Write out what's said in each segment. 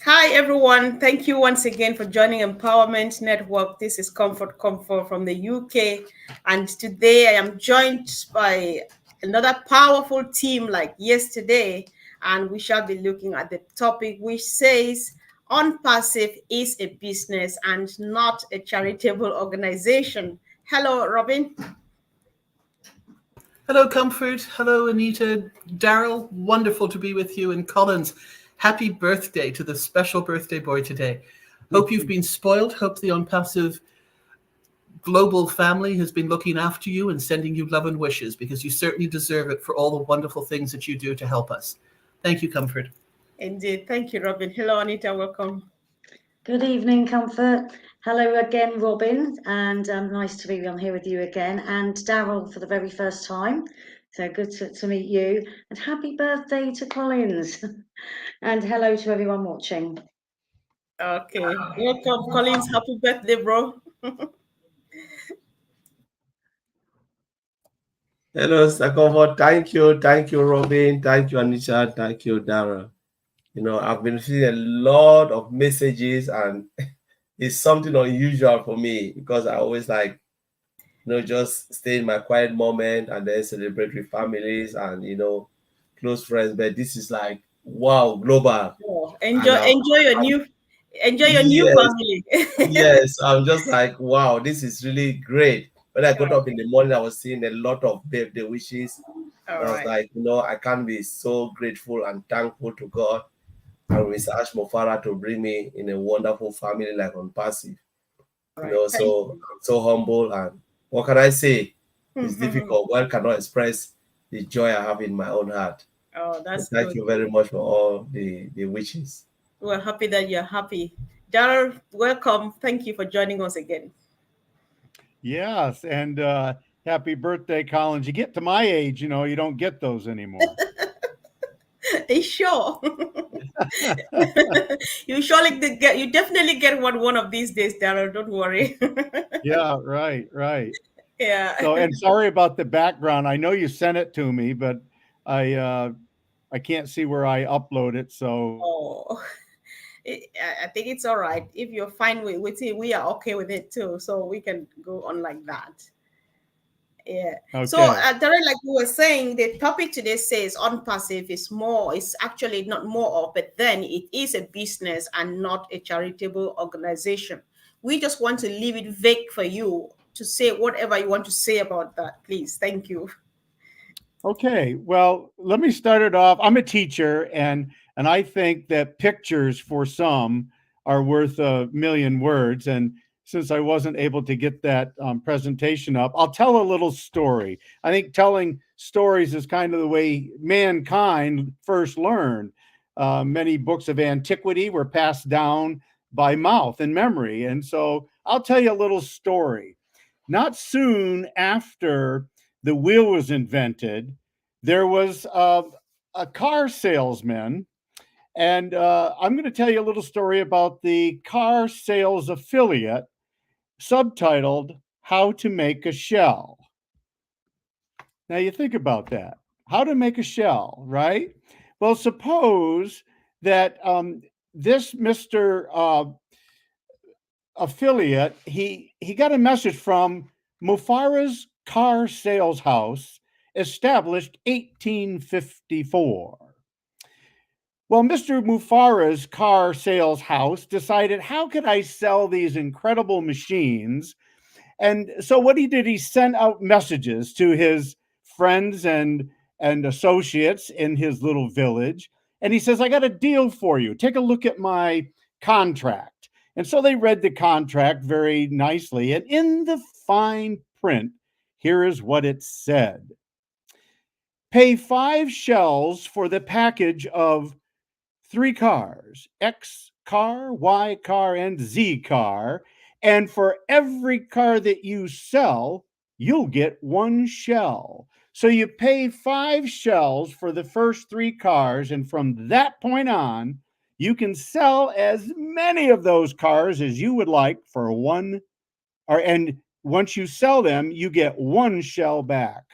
Hi, everyone. Thank you once again for joining Empowerment Network. This is Comfort from the UK. And today I am joined by another powerful team like yesterday. And we shall be looking at the topic which says On Passive is a business and not a charitable organization. Hello, Robin. Hello, Comfort. Hello, Anita. Daryl, wonderful to be with you. And Collins, happy birthday to the special birthday boy today. Hope you've been spoiled. Hope the Unpassive global family has been looking after you and sending you love and wishes because you certainly deserve it for all the wonderful things that you do to help us. Thank you, Comfort. Indeed. Thank you, Robin. Hello, Anita. Welcome. Good evening, Comfort. Hello again, Robin, and nice to be on here with you again. And Daryl for the very first time. So good to meet you. And happy birthday to Collins. And hello to everyone watching. Okay. Welcome, Collins. Happy birthday, bro. Hello, Sakovo. Thank you, Robin. Thank you, Anisha. Thank you, Dara. I've been seeing a lot of messages, and it's something unusual for me because I always like, just stay in my quiet moment and then celebrate with families and close friends. But this is like, wow, global, Oh, and enjoy your new yes, family. yes, I'm just like, wow, this is really great. When I got up in Okay. the morning, I was seeing a lot of birthday wishes. All And I was right. like, I can't be so grateful and thankful to God and Mr. Ashmofara to bring me in a wonderful family like on passive. All right. Thank So I'm so humble, and what can I say? It's you. difficult. One cannot express the joy I have in my own heart. Oh, So that's thank good. you very much for all the wishes. We're happy that you're happy. Daryl, welcome. Thank you for joining us again. Yes, and happy birthday, Collins. You get to my age, you don't get those anymore. Are you sure? You definitely get one of these days, Daryl. Don't worry. Yeah, right, right. Yeah. So, and sorry about the background. I know you sent it to me, but I uh, I can't see where I upload it. So, Oh, I think it's all right. If you're fine with it, we are okay with it too. So we can go on like that. Yeah. So, okay. Darren, like we were saying, the topic today says on passive is more, it's actually not more of, but then it is a business and not a charitable organization. We just want to leave it vague for you to say whatever you want to say about that, please. Thank you. Okay, well, let me start it off. I'm a teacher, and I think that pictures for some are worth a million words. And since I wasn't able to get that presentation up, I'll tell a little story. I think telling stories is kind of the way mankind first learned. Many books of antiquity were passed down by mouth and memory, and so I'll tell you a little story. Not soon after the wheel was invented, there was a car salesman. And I'm going to tell you a little story about the car sales affiliate, subtitled How to Make a Shell. Now, you think about that. How to make a shell, right? Well, suppose that this Mr. Affiliate, he got a message from Mufara's car sales house, established 1854. Well, Mr. Mufara's car sales house decided, how could I sell these incredible machines? And so what he did, he sent out messages to his friends and associates in his little village. And he says, I got a deal for you. Take a look at my contract. And so they read the contract very nicely. And in the fine print, here is what it said: pay 5 shells for the package of 3 cars: X car, Y car, and Z car. And for every car that you sell, you'll get 1 shell. So you pay 5 shells for the first 3 cars. And from that point on, you can sell as many of those cars as you would like for one. And once you sell them, you get 1 shell back.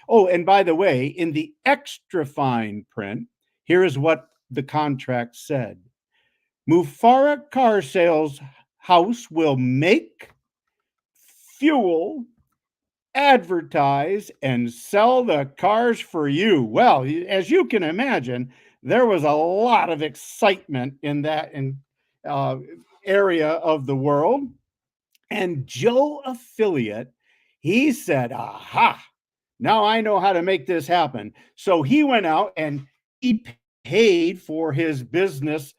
Oh, and by the way, in the extra fine print, here is what the contract said: Mufara Car Sales House will make, fuel, advertise, and sell the cars for you. Well, as you can imagine, there was a lot of excitement in that area of the world. And Joe Affiliate, he said, aha, now I know how to make this happen. So he went out and he paid for his business,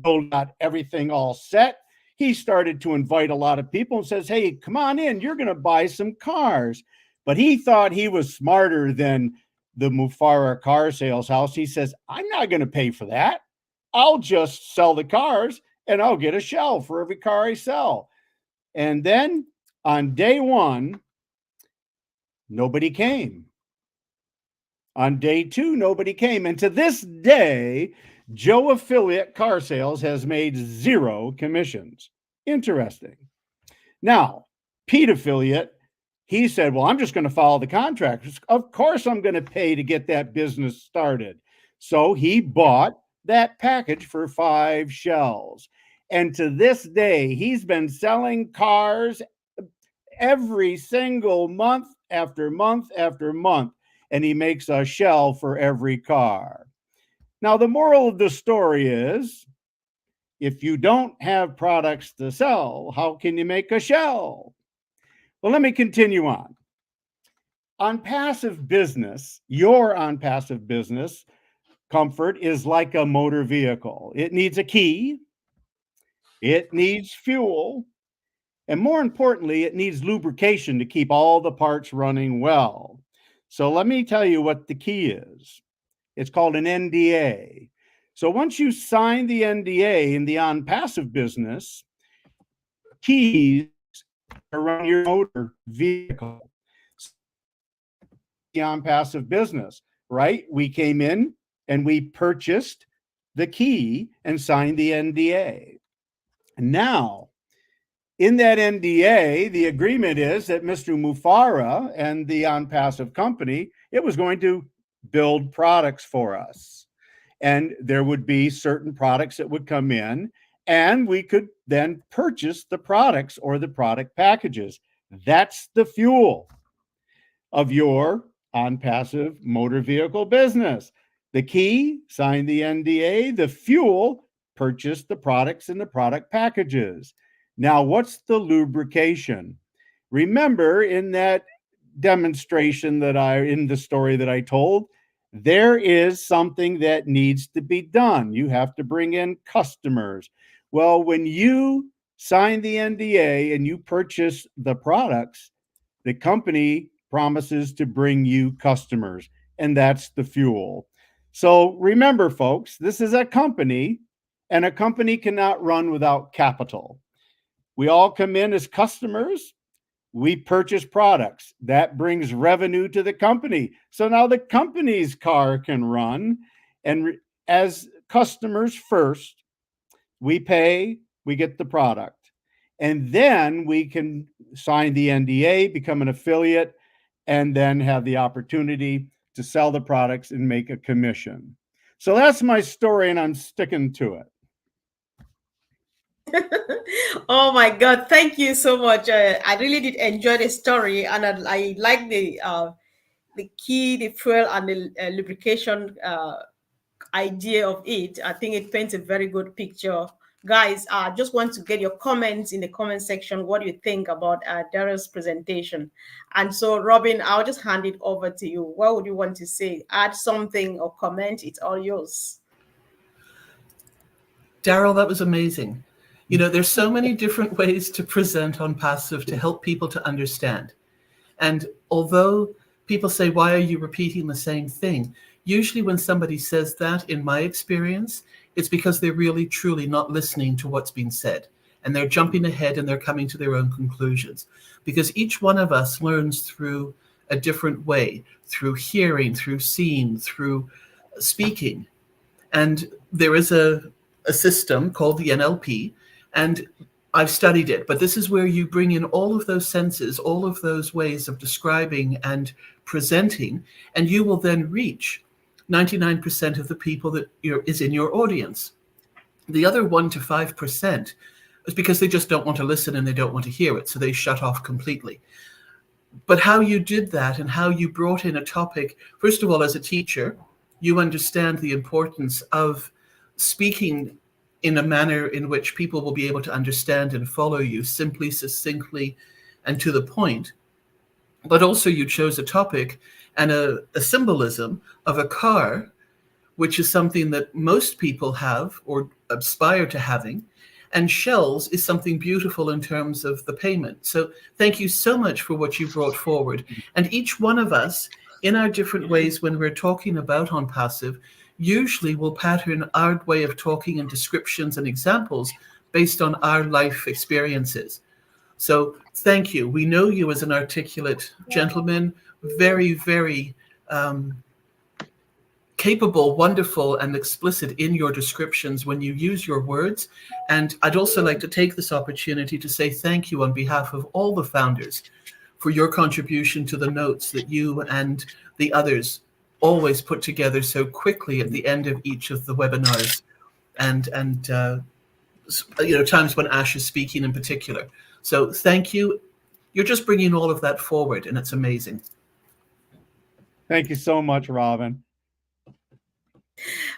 got everything all set. He started to invite a lot of people and says, hey, come on in, you're going to buy some cars. But he thought he was smarter than the Mufara Car Sales House. He says, I'm not going to pay for that. I'll just sell the cars and I'll get a shell for every car I sell. And then on day one, nobody came. On day two, nobody came. And to this day, Joe Affiliate Car Sales has made 0 commissions. Interesting. Now, Pete Affiliate, he said, well, I'm just going to follow the contract. Of course, I'm going to pay to get that business started. So he bought that package for 5 shells. And to this day, he's been selling cars every single month after month after month. And he makes a shell for every car. Now, the moral of the story is, if you don't have products to sell, how can you make a shell? Well, let me continue on. On passive business, your on-passive business, Comfort, is like a motor vehicle. It needs a key, it needs fuel, and more importantly, it needs lubrication to keep all the parts running well. So let me tell you what the key is. It's called an NDA. So once you sign the NDA in the on-passive business, keys to run your motor vehicle. The on-passive business, right? We came in and we purchased the key and signed the NDA. Now, in that NDA, the agreement is that Mr. Mufara and the on-passive company, it was going to build products for us. And there would be certain products that would come in, and we could then purchase the products or the product packages. That's the fuel of your on-passive motor vehicle business. The key, sign the NDA, the fuel, purchase the products and the product packages. Now, what's the lubrication? Remember, in that demonstration in the story that I told, there is something that needs to be done. You have to bring in customers. Well, when you sign the NDA and you purchase the products, the company promises to bring you customers, and that's the fuel. So remember, folks, this is a company, and a company cannot run without capital. We all come in as customers. We purchase products. That brings revenue to the company. So now the company's car can run. And as customers first, we pay, we get the product. And then we can sign the NDA, become an affiliate, and then have the opportunity to sell the products and make a commission. So that's my story, and I'm sticking to it. Oh my God! Thank you so much. I really did enjoy the story, and I like the key, the fuel, and the lubrication idea of it. I think it paints a very good picture. Guys, I just want to get your comments in the comment section. What do you think about Daryl's presentation? And so, Robin, I'll just hand it over to you. What would you want to say? Add something or comment? It's all yours. Daryl, that was amazing. You know, there's so many different ways to present on passive to help people to understand. And although people say, why are you repeating the same thing? Usually when somebody says that, in my experience, it's because they're really, truly not listening to what's been said. And they're jumping ahead and they're coming to their own conclusions. Because each one of us learns through a different way, through hearing, through seeing, through speaking. And there is a system called the NLP, and I've studied it, but this is where you bring in all of those senses, all of those ways of describing and presenting, and you will then reach 99% of the people that is in your audience. The other 1 to 5% is because they just don't want to listen and they don't want to hear it, so they shut off completely. But how you did that and how you brought in a topic, first of all, as a teacher, you understand the importance of speaking in a manner in which people will be able to understand and follow you simply, succinctly, and to the point. But also you chose a topic and a symbolism of a car, which is something that most people have or aspire to having. And shells is something beautiful in terms of the payment. So thank you so much for what you brought forward. And each one of us, in our different ways, when we're talking about OnPassive, usually will pattern our way of talking and descriptions and examples based on our life experiences. So thank you. We know you as an articulate gentleman, very, very capable, wonderful, and explicit in your descriptions when you use your words. And I'd also like to take this opportunity to say thank you on behalf of all the founders for your contribution to the notes that you and the others always put together so quickly at the end of each of the webinars, and times when Ash is speaking in particular. So thank you. You're just bringing all of that forward, and it's amazing. Thank you so much, Robin.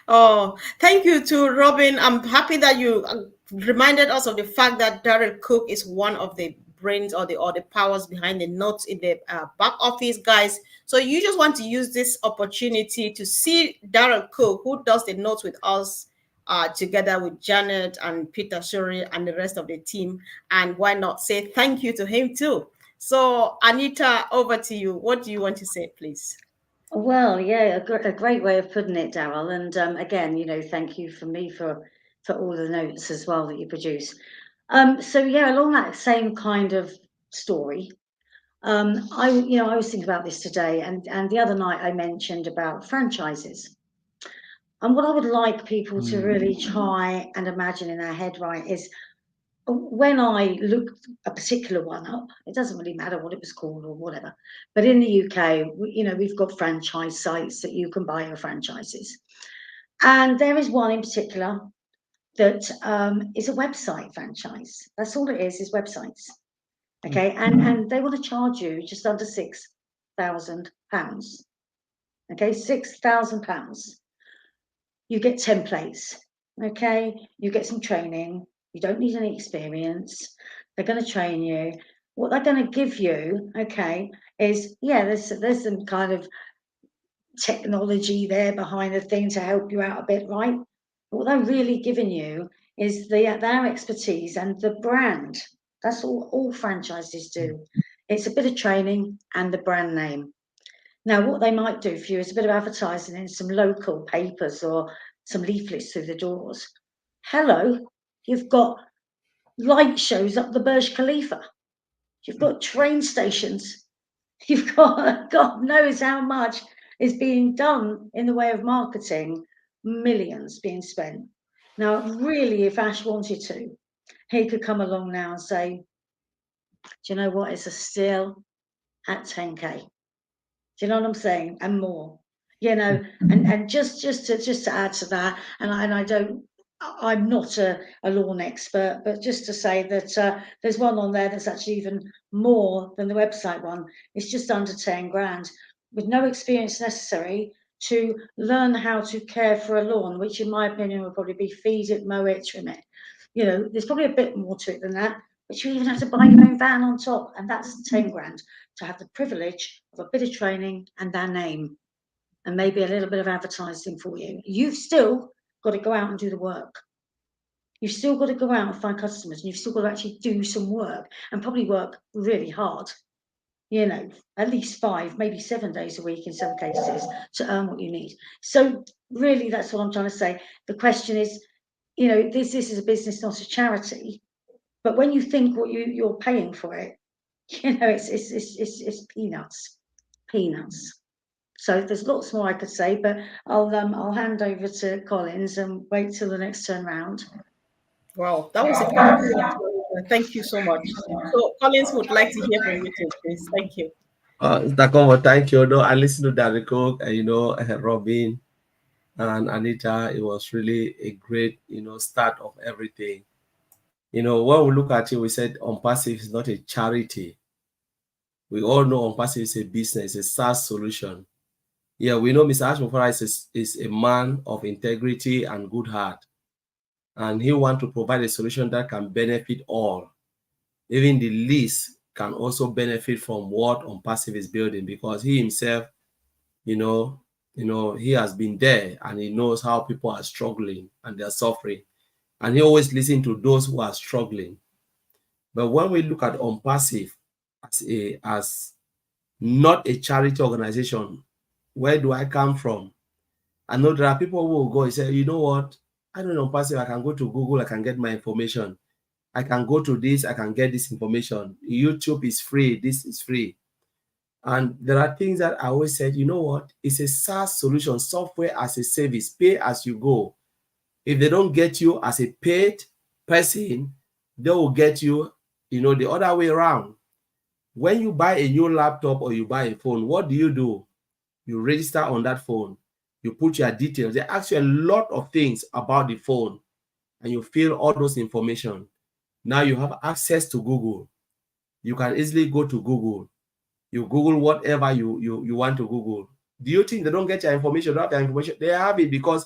Oh, thank you to Robin. I'm happy that you reminded us of the fact that Daryl Cook is one of the brains or the powers behind the notes in the back office, guys. So you just want to use this opportunity to see Daryl Cook, who does the notes with us, together with Janet and Peter Shuri and the rest of the team. And why not say thank you to him too? So Anita, over to you. What do you want to say, please? Well, yeah, a great way of putting it, Daryl. And again, thank you from me for all the notes as well that you produce. So yeah, along that same kind of story, I was thinking about this today, and the other night I mentioned about franchises. And what I would like people to really try and imagine in their head, right, is when I looked a particular one up, it doesn't really matter what it was called or whatever, but in the UK, we've got franchise sites that you can buy your franchises. And there is one in particular that is a website franchise. That's all it is websites. Okay, and they want to charge you just under £6,000. Okay, £6,000. You get templates. Okay, you get some training. You don't need any experience. They're going to train you. What they're going to give you, okay, is there's some kind of technology there behind the thing to help you out a bit, right? But what they're really giving you is their expertise and the brand. That's all franchises do. It's a bit of training and the brand name. Now, what they might do for you is a bit of advertising in some local papers or some leaflets through the doors. Hello, you've got light shows up the Burj Khalifa. You've got train stations. You've got, God knows how much is being done in the way of marketing, millions being spent. Now, really, if Ash wanted to, he could come along now and say, do you know what? It's a steal at 10K. Do you know what I'm saying? And more, and just to add to that, I'm not a lawn expert, but just to say that there's one on there that's actually even more than the website one. It's just under 10 grand with no experience necessary to learn how to care for a lawn, which in my opinion would probably be feed it, mow it, trim it. There's probably a bit more to it than that, but you even have to buy your own van on top, and that's 10 grand to have the privilege of a bit of training and their name and maybe a little bit of advertising for you. You've still got to go out and do the work. You've still got to go out and find customers, and you've still got to actually do some work and probably work really hard, at least 5, maybe 7 days a week in some cases to earn what you need. So really, that's what I'm trying to say. The question is, this is a business, not a charity. But when you think what you're paying for it, it's peanuts. So there's lots more I could say, but I'll hand over to Collins and wait till the next turn round. Wow, that was a powerful. Thank you so much. So Collins would like to hear from you too, please. Thank you. Takomo, thank you. No, I listen to Daryl Cook, Robin. And Anita, it was really a great, start of everything. When we look at it, we said OnPassive is not a charity. We all know OnPassive is a business, a SaaS solution. Yeah, we know Mr. Ashmofara is a man of integrity and good heart. And he wants to provide a solution that can benefit all. Even the least can also benefit from what OnPassive is building, because he himself, he has been there and he knows how people are struggling and they're suffering. And he always listens to those who are struggling. But when we look at OnPassive as not a charity organization, where do I come from? I know there are people who will go and say, you know what? I don't know OnPassive. I can go to Google, I can get my information. I can go to this, I can get this information. YouTube is free, this is free. And there are things that I always said, you know what? It's a SaaS solution, software as a service, pay as you go. If they don't get you as a paid person, they will get you, the other way around. When you buy a new laptop or you buy a phone, what do? You register on that phone. You put your details. They ask you a lot of things about the phone, and you fill all those information. Now you have access to Google. You can easily go to Google. You Google whatever you want to Google. Do you think they don't get your information? They don't have your information. They have it because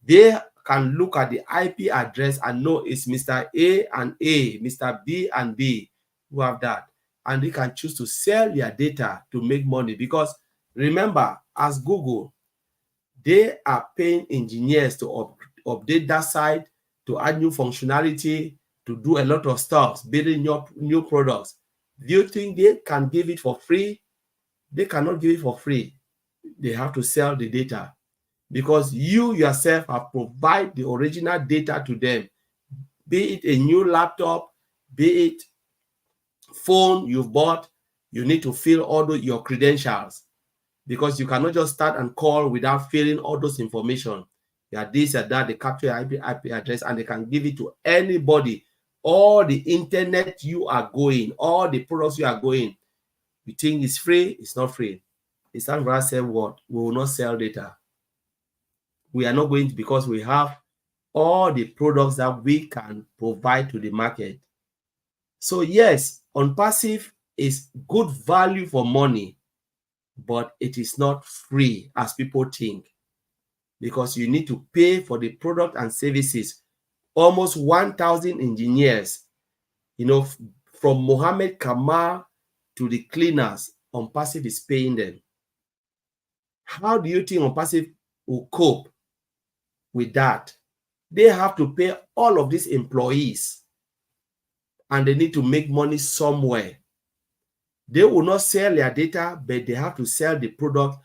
they can look at the IP address and know it's Mr. A and A, Mr. B and B who have that. And they can choose to sell their data to make money. Because remember, as Google, they are paying engineers to update that site, to add new functionality, to do a lot of stuff, building new products. Do you think they can give it for free? They cannot give it for free. They have to sell the data, because you yourself have provided the original data to them, be it a new laptop, be it phone you've bought. You need to fill all your credentials, because you cannot just start and call without filling all those information. Yeah, this or that, they capture your IP address and they can give it to anybody. All the internet you are going, all the products you are going, you think it's free? It's not free. It's not going to sell what? We will not sell data. We are not going to, because we have all the products that we can provide to the market. So yes, OnPassive is good value for money, but it is not free as people think, because you need to pay for the product and services. Almost 1,000 engineers, from Mohammed Kamal to the cleaners, OnPassive is paying them. How do you think OnPassive will cope with that? They have to pay all of these employees, and they need to make money somewhere. They will not sell their data, but they have to sell the product,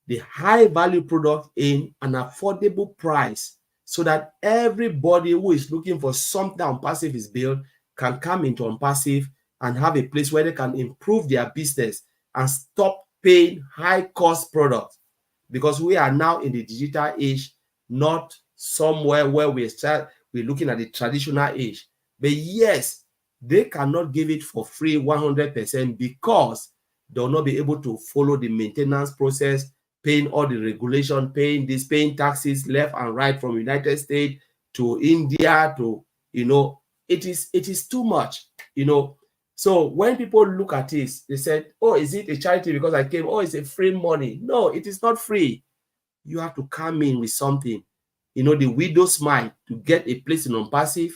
the high value product, in an affordable price, so that everybody who is looking for something OnPassive is built can come into OnPassive and have a place where they can improve their business and stop paying high cost products. Because we are now in the digital age, not somewhere where we're looking at the traditional age. But yes, they cannot give it for free 100%, because they'll not be able to follow the maintenance process, paying all the regulation, paying taxes left and right, from United States to India to, it is too much, So when people look at this, they said, oh, is it a charity because I came? Oh, it's a free money. No, it is not free. You have to come in with something. The widow's mite, to get a place in OnPassive.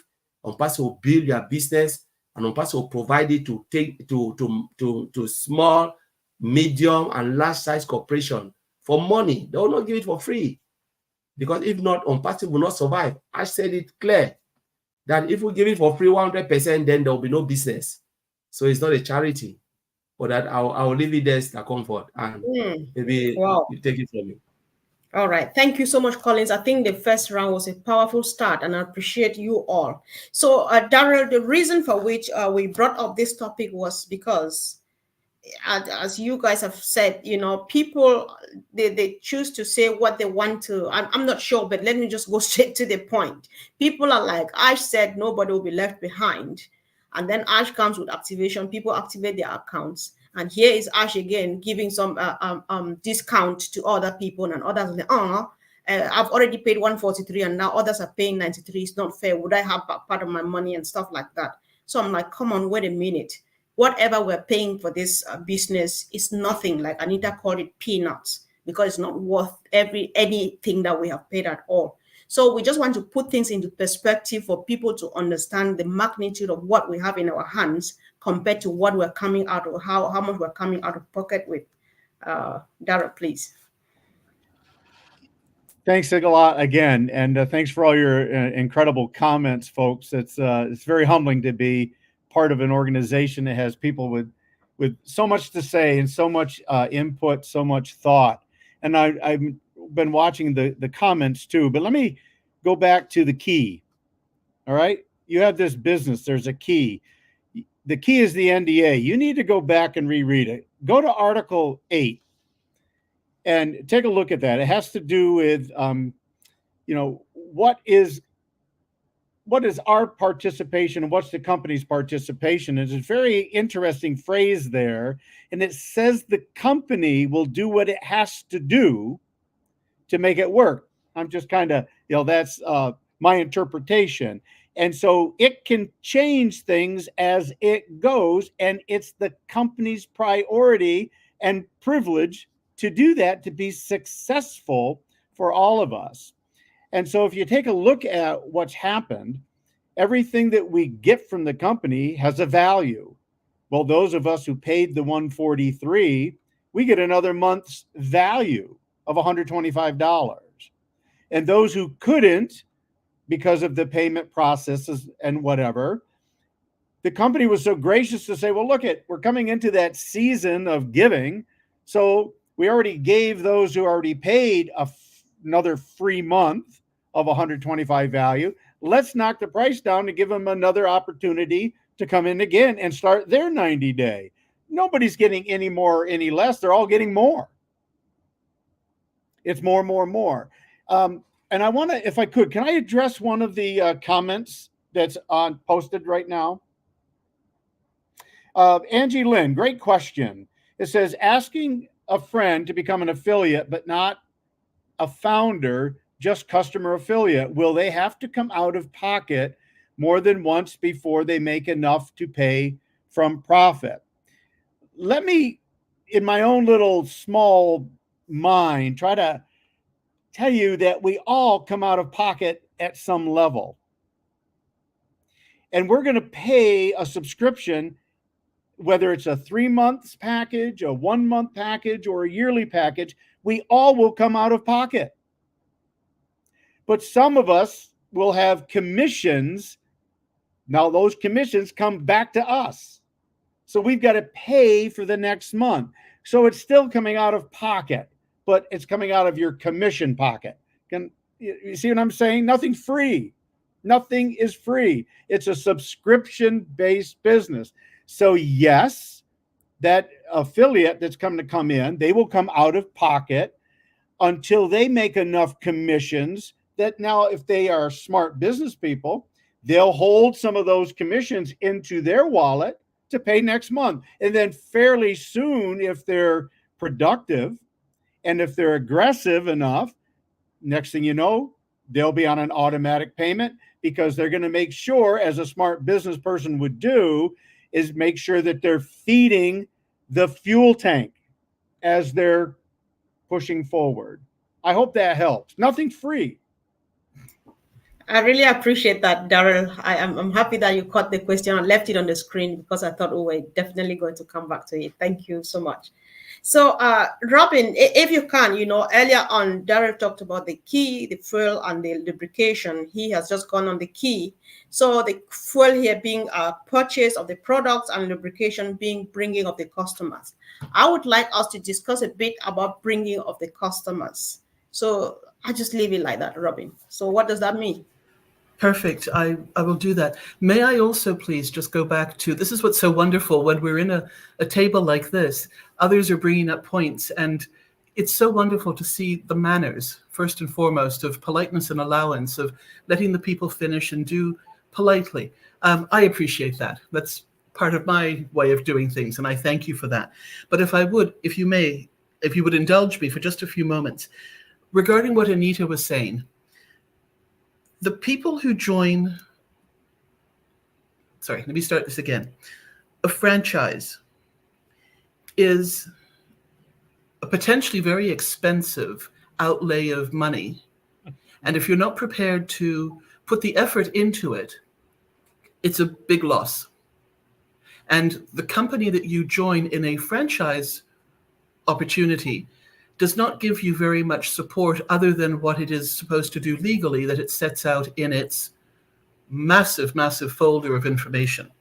OnPassive will build your business, and OnPassive will provide it to take to small, medium, and large size corporation for money. They will not give it for free, because if not, OnPassive will not survive. I said it clear that if we give it for free 100%, then there will be no business. So it's not a charity. For that, I'll leave it there, Mr. Comfort, and maybe you take it from me. All right. Thank you so much, Collins. I think the first round was a powerful start, and I appreciate you all. So, Daryl, the reason for which we brought up this topic was because, as you guys have said, people, they choose to say what they want to. I'm not sure, but let me just go straight to the point. People are like, Ash said, nobody will be left behind. And then Ash comes with activation. People activate their accounts. And here is Ash again giving some discount to other people, and others are like, I've already paid 143 and now others are paying 93. It's not fair. Would I have part of my money and stuff like that? So I'm like, come on, wait a minute. Whatever we're paying for this business is nothing. Like Anita called it peanuts, because it's not worth anything that we have paid at all. So we just want to put things into perspective for people to understand the magnitude of what we have in our hands compared to what we're coming out of, how much we're coming out of pocket with. Dara, please. Thanks a lot again, and thanks for all your incredible comments, folks. It's very humbling to be part of an organization that has people with so much to say and so much input, so much thought. And I've been watching the comments too, but let me go back to the key. All right, you have this business. There's a key. The key is the NDA. You need to go back and reread it. Go to Article 8. And take a look at that. It has to do with, what is our participation and what's the company's participation? There's a very interesting phrase there, and it says the company will do what it has to do to make it work. I'm just kind of, that's my interpretation. And so it can change things as it goes, and it's the company's priority and privilege to do that, to be successful for all of us. And so if you take a look at what's happened, everything that we get from the company has a value. Well, those of us who paid the 143, we get another month's value of $125. And those who couldn't, because of the payment processes and whatever, the company was so gracious to say, well, look, we're coming into that season of giving. So we already gave those who already paid another free month of 125 value. Let's knock the price down to give them another opportunity to come in again and start their 90-day. Nobody's getting any more or any less. They're all getting more. It's more, more, more. And I want to, if I could, can I address one of the comments that's posted right now? Angie Lynn, great question. It says, asking a friend to become an affiliate, but not a founder, just customer affiliate. Will they have to come out of pocket more than once before they make enough to pay from profit? Let me, in my own little small mind, try to tell you that we all come out of pocket at some level. And we're going to pay a subscription, whether it's a 3-month package, a 1-month package, or a yearly package, we all will come out of pocket. But some of us will have commissions. Now those commissions come back to us. So we've got to pay for the next month. So it's still coming out of pocket, but it's coming out of your commission pocket. You see what I'm saying? Nothing's free. Nothing is free. It's a subscription-based business. So yes, that affiliate that's come in, they will come out of pocket until they make enough commissions that now, if they are smart business people, they'll hold some of those commissions into their wallet to pay next month. And then fairly soon, if they're productive and if they're aggressive enough, next thing you know, they'll be on an automatic payment, because they're going to make sure, as a smart business person would do, is make sure that they're feeding the fuel tank as they're pushing forward. I hope that helps. Nothing's free. I really appreciate that, Daryl. I'm happy that you caught the question and left it on the screen, because I thought we were definitely going to come back to it. Thank you so much. So, Robin, if you can, earlier on, Daryl talked about the key, the fuel, and the lubrication. He has just gone on the key. So the fuel here being a purchase of the products, and lubrication being bringing of the customers. I would like us to discuss a bit about bringing of the customers. So I just leave it like that, Robin. So what does that mean? Perfect. I will do that. May I also please just go back to, this is what's so wonderful when we're in a table like this, others are bringing up points, and it's so wonderful to see the manners, first and foremost, of politeness and allowance, of letting the people finish and do politely. I appreciate that. That's part of my way of doing things, and I thank you for that. But if you would indulge me for just a few moments, regarding what Anita was saying, the people who join, sorry, let me start this again. A franchise is a potentially very expensive outlay of money. And if you're not prepared to put the effort into it, it's a big loss. And the company that you join in a franchise opportunity does not give you very much support other than what it is supposed to do legally, that it sets out in its massive, massive folder of information.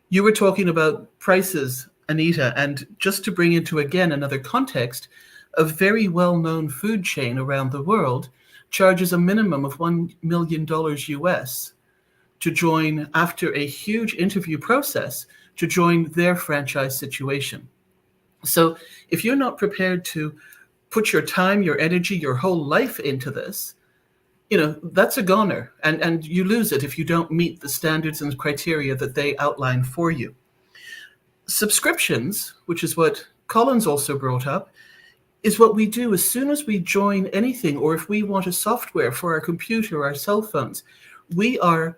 You were talking about prices, Anita, and just to bring into, again, another context, a very well-known food chain around the world charges a minimum of $1 million US to join, after a huge interview process, to join their franchise situation. So if you're not prepared to put your time, your energy, your whole life into this, that's a goner, and you lose it if you don't meet the standards and criteria that they outline for you. Subscriptions, which is what Collins also brought up, is what we do as soon as we join anything, or if we want a software for our computer, our cell phones, we are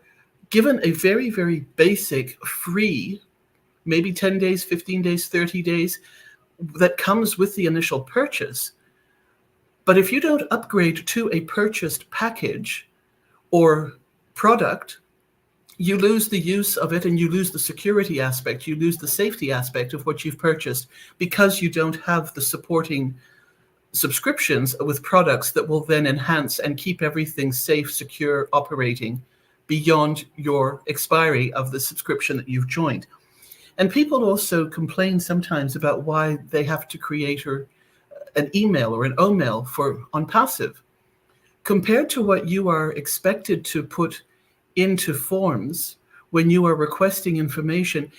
given a very, very basic, free, maybe 10 days, 15 days, 30 days, that comes with the initial purchase. But if you don't upgrade to a purchased package or product, you lose the use of it, and you lose the security aspect, you lose the safety aspect of what you've purchased, because you don't have the supporting subscriptions with products that will then enhance and keep everything safe, secure, operating beyond your expiry of the subscription that you've joined. And people also complain sometimes about why they have to create an email or an OMail for OnPassive. Compared to what you are expected to put into forms when you are requesting information,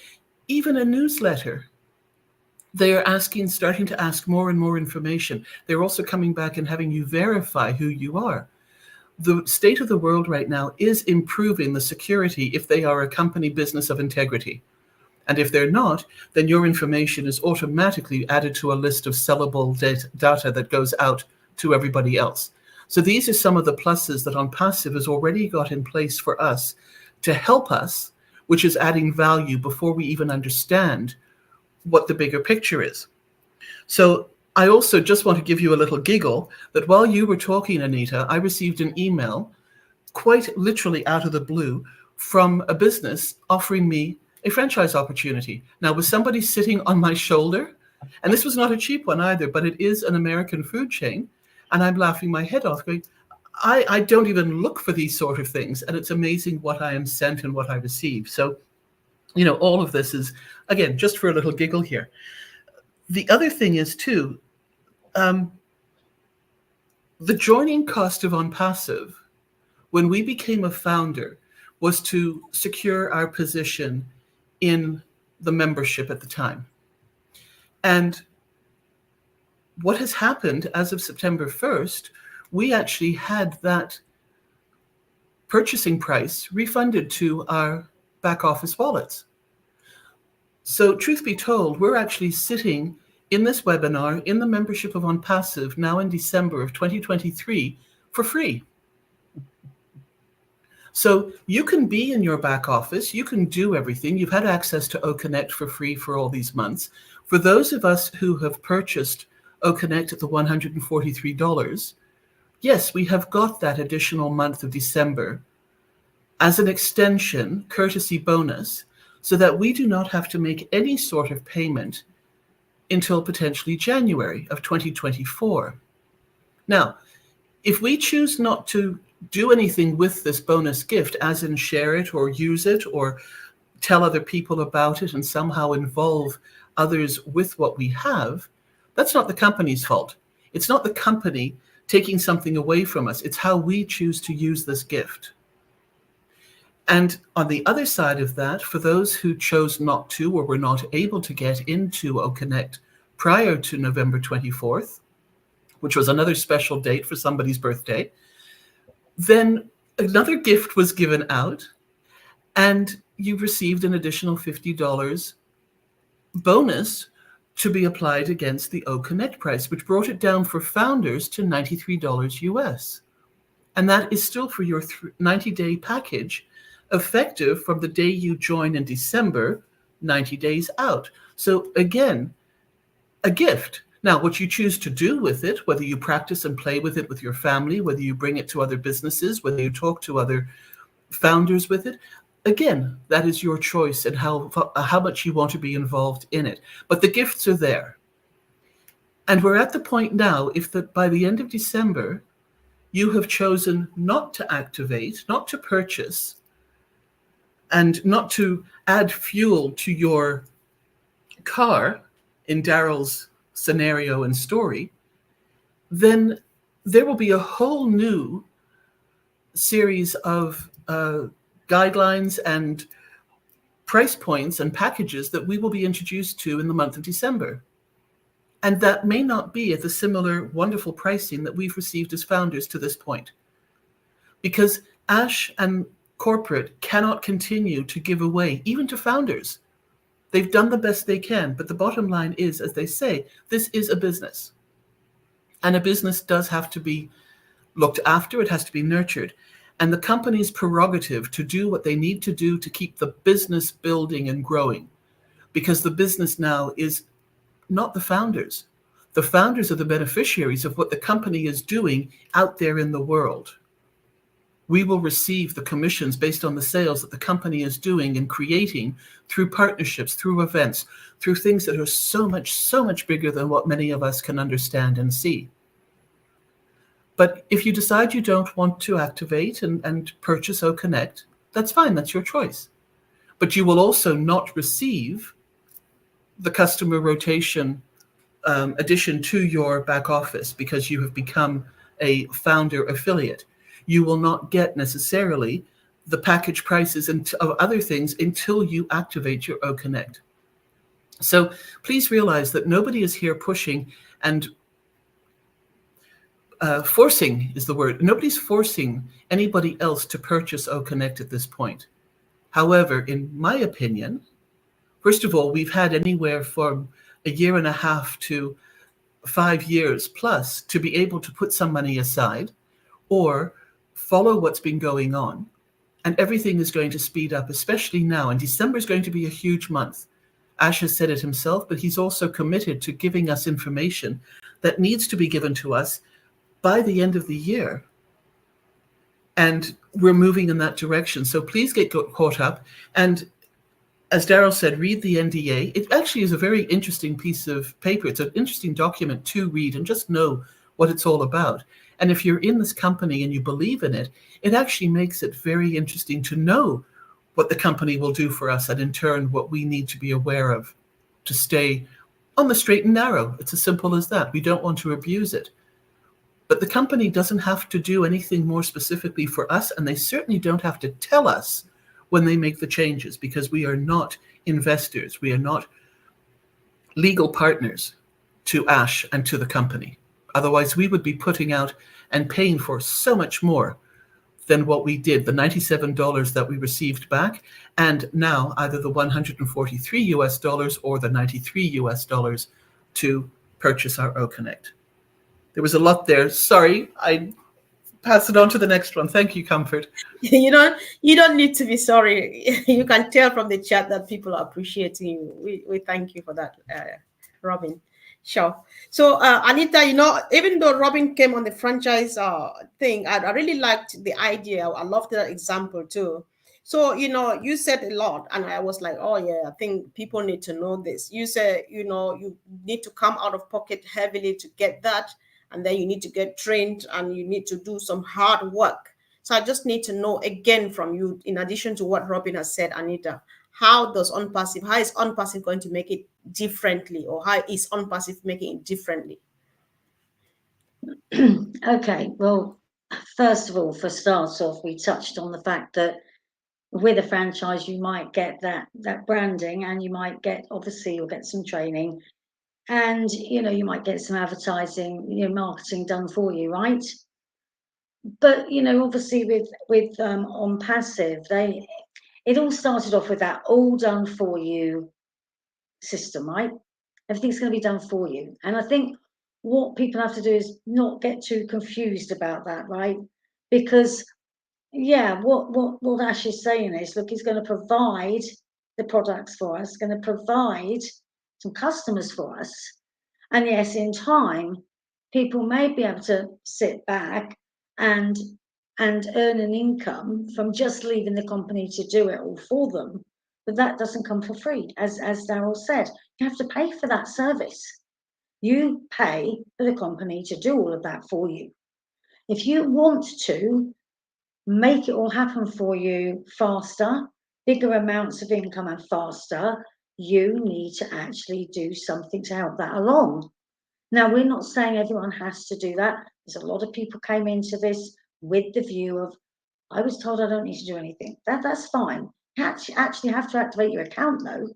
even a newsletter, they are starting to ask more and more information. They're also coming back and having you verify who you are. The state of the world right now is improving the security if they are a company business of integrity. And if they're not, then your information is automatically added to a list of sellable data that goes out to everybody else. So these are some of the pluses that OnPassive has already got in place for us to help us, which is adding value before we even understand what the bigger picture is. So I also just want to give you a little giggle that while you were talking, Anita, I received an email quite literally out of the blue from a business offering me a franchise opportunity. Now, was somebody sitting on my shoulder? And this was not a cheap one either, but it is an American food chain. And I'm laughing my head off going, I don't even look for these sort of things. And it's amazing what I am sent and what I receive. So, all of this is, again, just for a little giggle here. The other thing is too, the joining cost of OnPassive, when we became a founder, was to secure our position in the membership at the time. And what has happened as of September 1st, we actually had that purchasing price refunded to our back office wallets. So truth be told, we're actually sitting in this webinar in the membership of OnPassive now in December of 2023 for free. So you can be in your back office, you can do everything. You've had access to OConnect for free for all these months. For those of us who have purchased OConnect at the $143, yes, we have got that additional month of December as an extension, courtesy bonus, so that we do not have to make any sort of payment until potentially January of 2024. Now, if we choose not to do anything with this bonus gift, as in share it or use it or tell other people about it and somehow involve others with what we have, that's not the company's fault. It's not the company taking something away from us. It's how we choose to use this gift. And on the other side of that, for those who chose not to or were not able to get into OConnect prior to November 24th, which was another special date for somebody's birthday, then another gift was given out and you received an additional $50 bonus to be applied against the O Connect price, which brought it down for founders to $93 US. And that is still for your 90-day package, effective from the day you join in December, 90 days out. So again, a gift. Now, what you choose to do with it, whether you practice and play with it with your family, whether you bring it to other businesses, whether you talk to other founders with it, again, that is your choice and how much you want to be involved in it. But the gifts are there. And we're at the point now, if that by the end of December, you have chosen not to activate, not to purchase, and not to add fuel to your car, in Daryl's scenario and story, then there will be a whole new series of guidelines and price points and packages that we will be introduced to in the month of December. And that may not be at the similar wonderful pricing that we've received as founders to this point. Because Ash and corporate cannot continue to give away, even to founders. They've done the best they can, but the bottom line is, as they say, this is a business. And a business does have to be looked after, it has to be nurtured. And the company's prerogative to do what they need to do to keep the business building and growing. Because the business now is not the founders. The founders are the beneficiaries of what the company is doing out there in the world. We will receive the commissions based on the sales that the company is doing and creating through partnerships, through events, through things that are so much bigger than what many of us can understand and see. But if you decide you don't want to activate and purchase O Connect, that's fine, that's your choice. But you will also not receive the customer rotation addition to your back office because you have become a founder affiliate. You will not get necessarily the package prices of other things until you activate your O Connect. So please realize that nobody is here pushing and forcing is the word. Nobody's forcing anybody else to purchase O Connect at this point. However, in my opinion, first of all, we've had anywhere from 1.5 years to 5 years plus to be able to put some money aside or follow what's been going on. And everything is going to speed up, especially now. And December is going to be a huge month. Ash has said it himself, but he's also committed to giving us information that needs to be given to us by the end of the year. And we're moving in that direction. So please get caught up. And as Daryl said, read the NDA. It actually is a very interesting piece of paper. It's an interesting document to read and just know what it's all about. And if you're in this company and you believe in it, it actually makes it very interesting to know what the company will do for us and in turn what we need to be aware of to stay on the straight and narrow. It's as simple as that. We don't want to abuse it. But the company doesn't have to do anything more specifically for us, and they certainly don't have to tell us when they make the changes because we are not investors. We are not legal partners to Ash and to the company. Otherwise, we would be putting out and paying for so much more than what we did, the $97 that we received back, and now either the $143 US or the $93 US to purchase our O Connect. There was a lot there. Sorry, I pass it on to the next one. Thank you, Comfort. You don't need to be sorry. You can tell from the chat that people are appreciating you. We thank you for that, Robin. Sure. So Anita, even though Robin came on the franchise thing, I really liked the idea. I loved that example too. So, you said a lot and I was like, oh yeah, I think people need to know this. You said, you need to come out of pocket heavily to get that. And then you need to get trained and you need to do some hard work. So I just need to know again from you, in addition to what Robin has said, Anita, how is OnPassive going to make it differently, or how is OnPassive making it differently? Okay, well, first of all, for starts off, we touched on the fact that with a franchise, you might get that branding, and you might get, obviously, you'll get some training, and you might get some advertising, marketing done for you, right? But obviously with OnPassive, it all started off with that all done for you system, right? Everything's going to be done for you. And I think what people have to do is not get too confused about that, right? Because, yeah, what Ash is saying is, look, he's going to provide the products for us, going to provide some customers for us. And yes, in time, people may be able to sit back and earn an income from just leaving the company to do it all for them. But that doesn't come for free. As Daryl said, you have to pay for that service. You pay for the company to do all of that for you. If you want to make it all happen for you faster, bigger amounts of income and faster, you need to actually do something to help that along. Now, we're not saying everyone has to do that. There's a lot of people came into this with the view of, I was told I don't need to do anything. That's fine. You actually have to activate your account, though.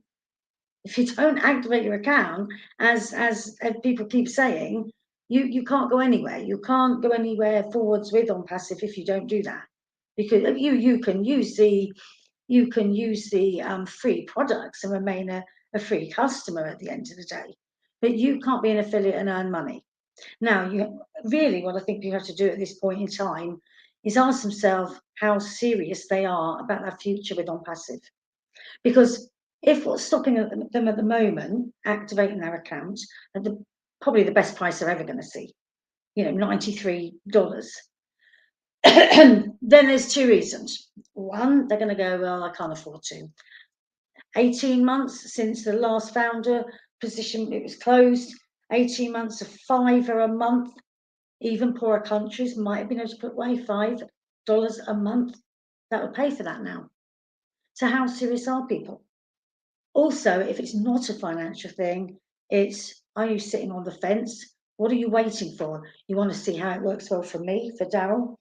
If you don't activate your account, as people keep saying, you can't go anywhere. You can't go anywhere forwards with OnPassive if you don't do that, because you can use the free products and remain a free customer at the end of the day, but you can't be an affiliate and earn money. Now, really what I think you have to do at this point in time is ask themselves how serious they are about their future with OnPassive. Because if what's stopping them at the moment activating their account at probably the best price they're ever going to see, $93, then there's two reasons. One, they're going to go, well, I can't afford to. 18 months since the last founder position, it was closed. 18 months of $5 a month. Even poorer countries might have been able to put away $5 a month. That would pay for that now. So how serious are people? Also, if it's not a financial thing, it's, are you sitting on the fence? What are you waiting for? You want to see how it works well for me, for Daryl,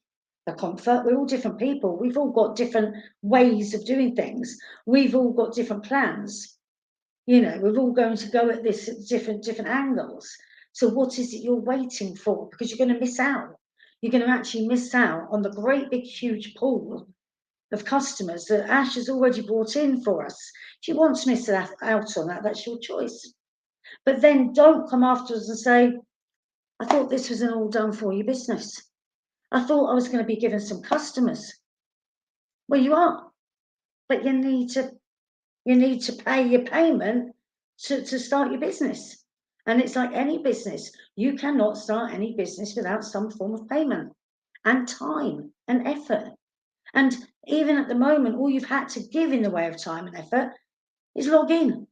for Comfort? We're all different people. We've all got different ways of doing things. We've all got different plans. We're all going to go at this at different angles. So what is it you're waiting for? Because you're going to miss out. You're going to actually miss out on the great big huge pool of customers that Ash has already brought in for us. If you want to miss out on that, that's your choice. But then don't come after us and say, I thought this was an all done for you business. I thought I was going to be given some customers. Well, you are, but you need to pay your payment to start your business. And it's like any business. You cannot start any business without some form of payment and time and effort. And even at the moment, all you've had to give in the way of time and effort is log in,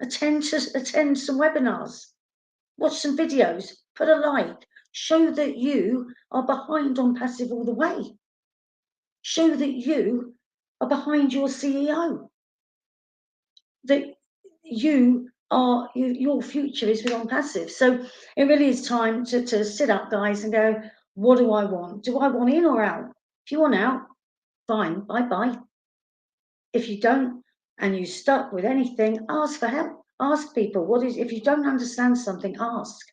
attend some webinars, watch some videos, put a like, show that you are behind OnPassive all the way. Show that you are behind your CEO, that your future is with OnPassive. So it really is time to sit up, guys, and go, what do I want? Do I want in or out? If you want out, fine, bye-bye. If you don't, and you're stuck with anything, ask for help. Ask people, if you don't understand something, ask.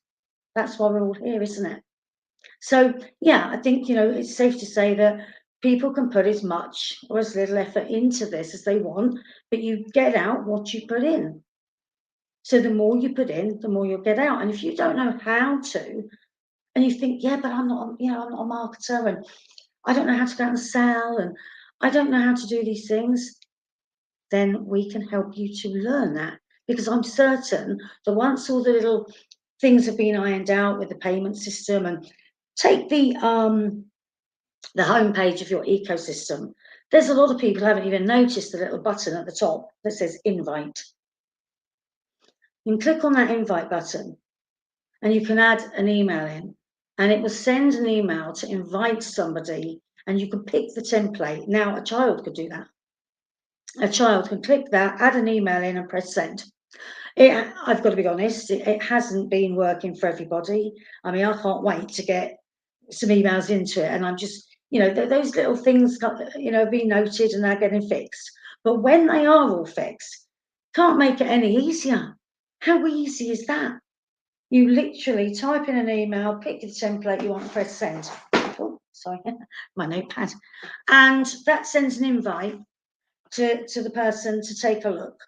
That's why we're all here, isn't it? So, yeah, I think, it's safe to say that people can put as much or as little effort into this as they want, but you get out what you put in. So the more you put in, the more you'll get out. And if you don't know how to, and you think, yeah, but I'm not a marketer, and I don't know how to go out and sell, and I don't know how to do these things, then we can help you to learn that. Because I'm certain that once all the little things have been ironed out with the payment system, and take the homepage of your ecosystem, there's a lot of people who haven't even noticed the little button at the top that says invite. You can click on that invite button and you can add an email in, and it will send an email to invite somebody, and you can pick the template. Now, a child could do that. A child can click that, add an email in, and press send. I've got to be honest, it hasn't been working for everybody. I mean, I can't wait to get some emails into it, and I'm just, those little things, being noted and they're getting fixed. But when they are all fixed, can't make it any easier. How easy is that? You literally type in an email, pick the template you want, and press send. Oh, sorry, my notepad. And that sends an invite to the person to take a look.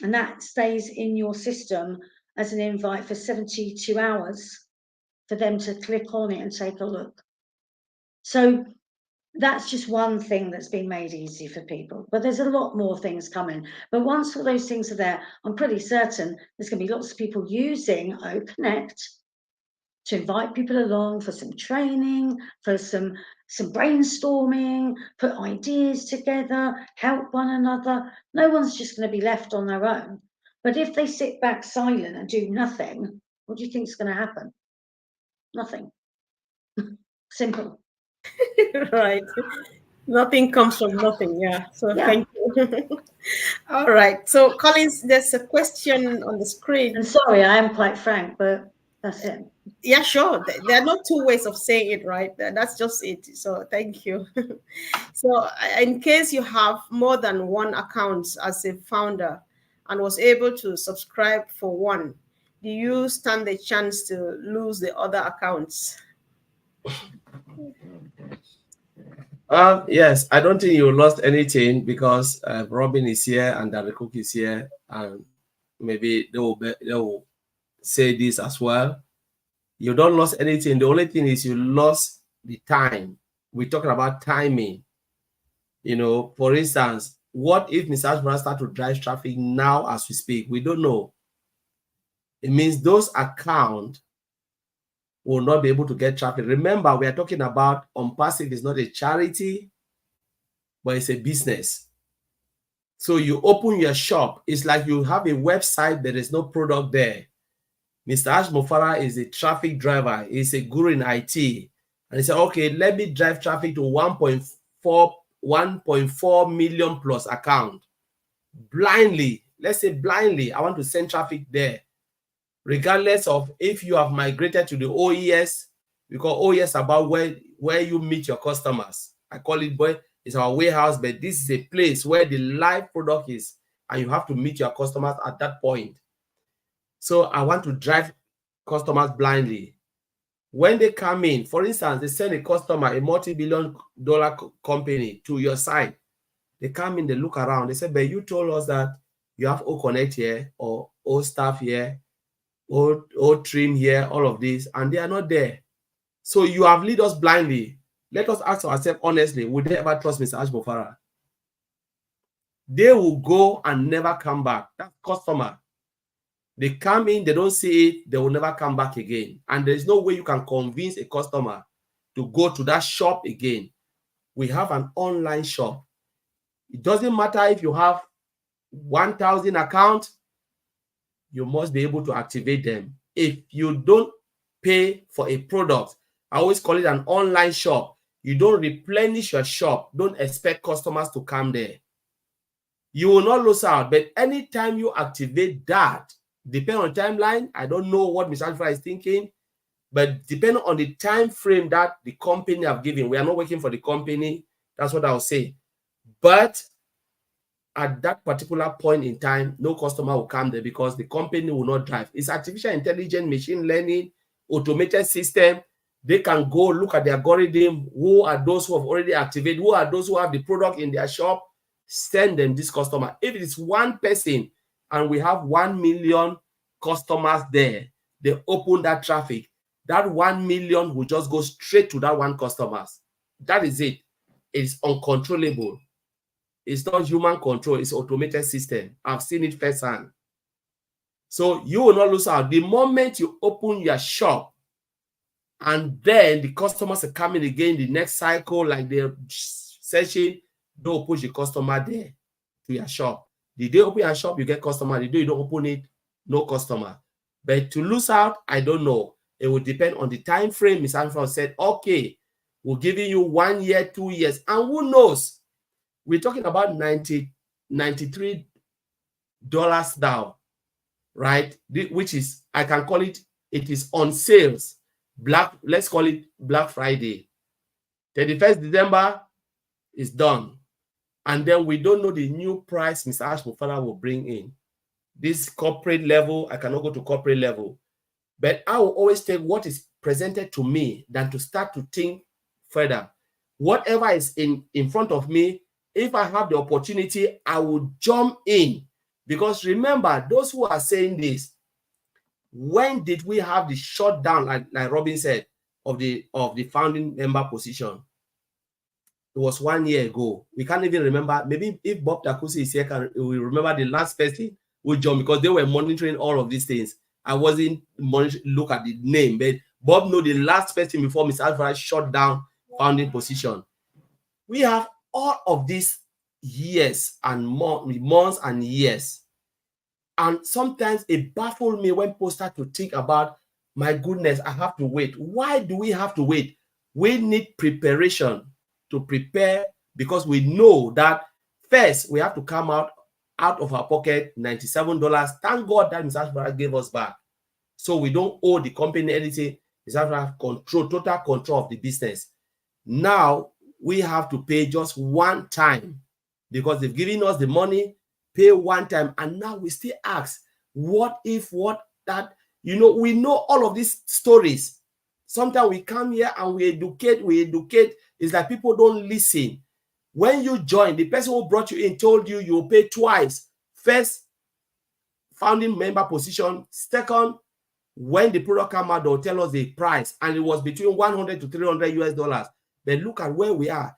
And that stays in your system as an invite for 72 hours for them to click on it and take a look. So that's just one thing that's been made easy for people, but there's a lot more things coming. But once all those things are there, I'm pretty certain there's going to be lots of people using OConnect to invite people along for some training, for some brainstorming, put ideas together, help one another. No one's just going to be left on their own. But if they sit back silent and do nothing, what do you think is going to happen? Nothing. Simple. Right. Nothing comes from nothing. Yeah. So Yeah. thank you. All right. So Collins, there's a question on the screen. And sorry, I am quite frank, but that's it. Yeah, sure. There are not two ways of saying it, right? That's just it. So thank you. So in case you have more than one account as a founder and was able to subscribe for one, do you stand the chance to lose the other accounts? Yes, I don't think you lost anything because Robin is here and Darren Cook is here, and maybe they will say this as well. You don't lose anything. The only thing is you lost the time. We're talking about timing. You know, for instance, what if Mr. Ashburn start to drive traffic now as we speak? We don't know. It means those accounts will not be able to get traffic. Remember, we are talking about OnPassive is not a charity, but it's a business. So you open your shop. It's like you have a website, there is no product there. Mr. Ash Mofara is a traffic driver. He's a guru in IT. And he said, okay, let me drive traffic to 1.4 million plus account. Blindly, let's say blindly, I want to send traffic there. Regardless of if you have migrated to the OES, we call OES about where you meet your customers. I call it, it's our warehouse, but this is a place where the live product is, and you have to meet your customers at that point. So I want to drive customers blindly. When they come in, for instance, they send a customer, a multi-billion-dollar company to your site. They come in, they look around, they say, but you told us that you have OConnect here, or O staff here, O trim here, all of this, and they are not there. So you have led us blindly. Let us ask ourselves honestly, would they ever trust Mr. Ash Mofara? They will go and never come back. That customer. They come in, they don't see it, they will never come back again. And there's no way you can convince a customer to go to that shop again. We have an online shop. It doesn't matter if you have 1,000 accounts, you must be able to activate them. If you don't pay for a product, I always call it an online shop. You don't replenish your shop. Don't expect customers to come there. You will not lose out. But anytime you activate that, depending on timeline, I don't know what Mr. Alpha is thinking, but depending on the time frame that the company have given, we are not working for the company. That's what I'll say. But at that particular point in time, no customer will come there because the company will not drive. It's artificial intelligence, machine learning, automated system. They can go look at the algorithm. Who are those who have already activated? Who are those who have the product in their shop? Send them this customer. If it is one person and we have 1 million customers there, they open that traffic. That 1 million will just go straight to that one customer. That is it. It's uncontrollable. It's not human control. It's automated system. I've seen it firsthand. So you will not lose out. The moment you open your shop, and then the customers are coming again the next cycle, like they're searching, don't push the customer there to your shop. The day you open your shop, you get customer. The day you don't open it, no customer. But to lose out, I don't know. It will depend on the time frame. Ms. Anfra said, okay, we're giving you 1 year, 2 years. And who knows? We're talking about $93 now, right? Which is, I can call it, it is on sales. Let's call it Black Friday. 31st December is done. And then we don't know the new price Mr. Ash Mofara will bring in. This corporate level, I cannot go to corporate level. But I will always take what is presented to me than to start to think further. Whatever is in front of me, if I have the opportunity, I will jump in. Because remember, those who are saying this, When did we have the shutdown, like Robin said, of the founding member position? It was 1 year ago. We can't even remember. Maybe if Bob Takusi is here, we remember the last person who joined, because they were monitoring all of these things. I wasn't monitoring, look at the name, but Bob know the last person before Mr. Alvarez shut down founding position. We have all of these years and months and years. And sometimes it baffles me when people start to think about, my goodness, I have to wait. Why do we have to wait? We need preparation to prepare, because we know that first we have to come out of our pocket $97. Thank God that Mr. Ashbara gave us back, so we don't owe the company anything. Mr. Ashbara have control, total control of the business. Now we have to pay just one time, because they've given us the money, pay one time, and now we still ask, what if, what that, we know all of these stories. Sometimes we come here and we educate. It's like people don't listen. When you join, the person who brought you in told you you'll pay twice. First, founding member position. Second, when the product come out, they'll tell us the price, and it was between 100 to 300 US dollars. But look at where we are.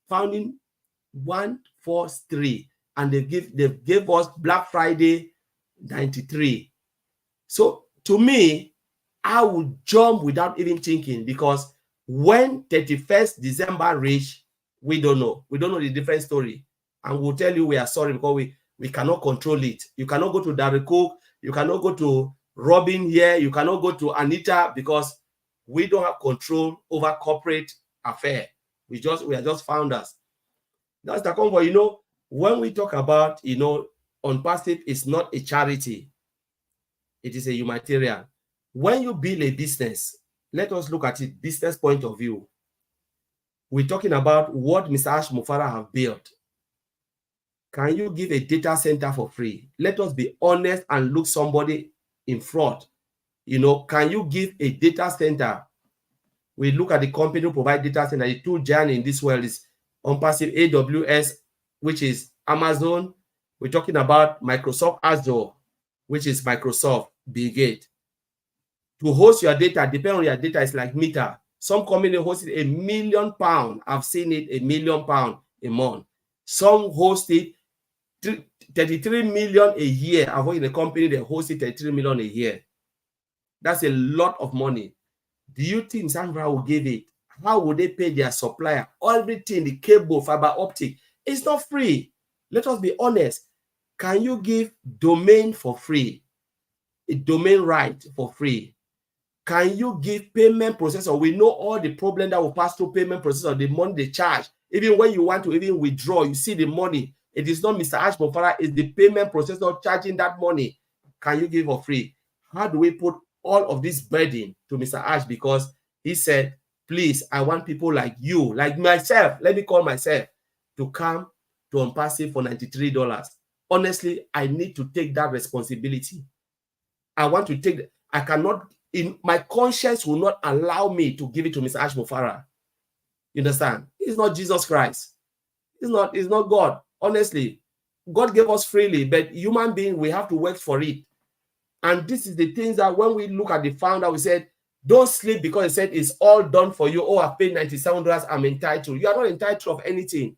Founding 143, and they gave us Black Friday 93. So to me, I would jump without even thinking, because when 31st December reach, we don't know. We don't know the different story. And we'll tell you we are sorry, because we cannot control it. You cannot go to Darry Cook. You cannot go to Robin here. You cannot go to Anita, because we don't have control over corporate affair. We are just founders. That's the convo. When we talk about, OnPassive is not a charity. It is a humanitarian. When you build a business, let us look at it business point of view. We're talking about what Mr. Ash Mufara have built. Can you give a data center for free? Let us be honest and look somebody in front. Can you give a data center? We look at the company who provide data center. The two giants in this world is OnPassive, AWS, which is Amazon. We're talking about Microsoft Azure, which is Microsoft, Bill Gates. To host your data, depending on your data, it's like meter. Some company host it £1 million. I've seen it £1 million a month. Some host it 33 million a year. I've worked in a company that hosts it 33 million a year. That's a lot of money. Do you think Sandra will give it? How would they pay their supplier? Everything, the cable, fiber optic, it's not free. Let us be honest. Can you give domain for free? A domain right for free? Can you give payment processor? We know all the problem that will pass through payment processor, the money they charge. Even when you want to even withdraw, you see the money. It is not Mr. Ash Mofara, it's the payment processor charging that money. Can you give for free? How do we put all of this burden to Mr. Ash? Because he said, please, I want people like you, like myself, let me call myself, to come to OnPassive for $93. Honestly, I need to take that responsibility. I want to take, I cannot, my conscience will not allow me to give it to Mr. Ash Mofara. You understand? It's not Jesus Christ. It's not God. Honestly, God gave us freely, but human being, we have to work for it. And this is the things that when we look at the founder, we said, don't sleep because he said it's all done for you. Oh, I've paid $97, I'm entitled. You are not entitled of anything.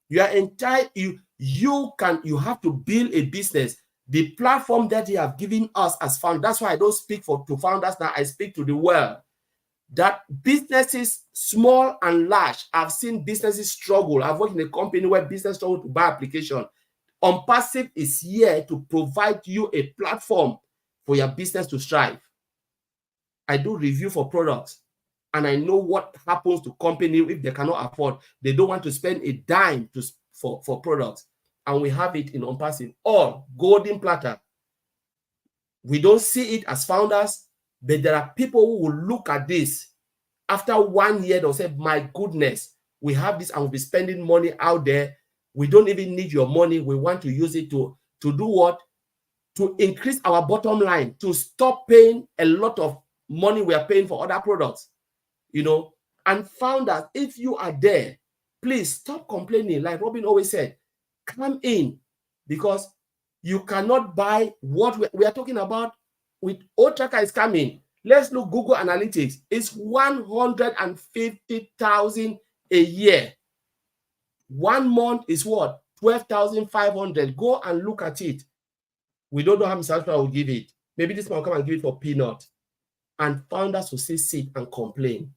You are entitled, you have to build a business. The platform that you have given us as founders, that's why I don't speak to founders now, I speak to the world. That businesses, small and large, I've seen businesses struggle. I've worked in a company where business struggle to buy application. OnPassive is here to provide you a platform for your business to strive. I do review for products, and I know what happens to company if they cannot afford. They don't want to spend a dime for products, and we have it in OnPassive, all golden platter. We don't see it as founders, but there are people who will look at this after 1 year. They'll say, my goodness, we have this and we'll be spending money out there. We don't even need your money. We want to use it to do what? To increase our bottom line, to stop paying a lot of money we are paying for other products, And founders, if you are there, please stop complaining. Like Robin always said, come in, because you cannot buy what we are talking about. with old tracker is coming. Let's look Google Analytics. It's 150,000 a year. 1 month is what? 12,500. Go and look at it. We don't know how many subscribers will give it. Maybe this man will come and give it for peanut. And founders will still sit and complain.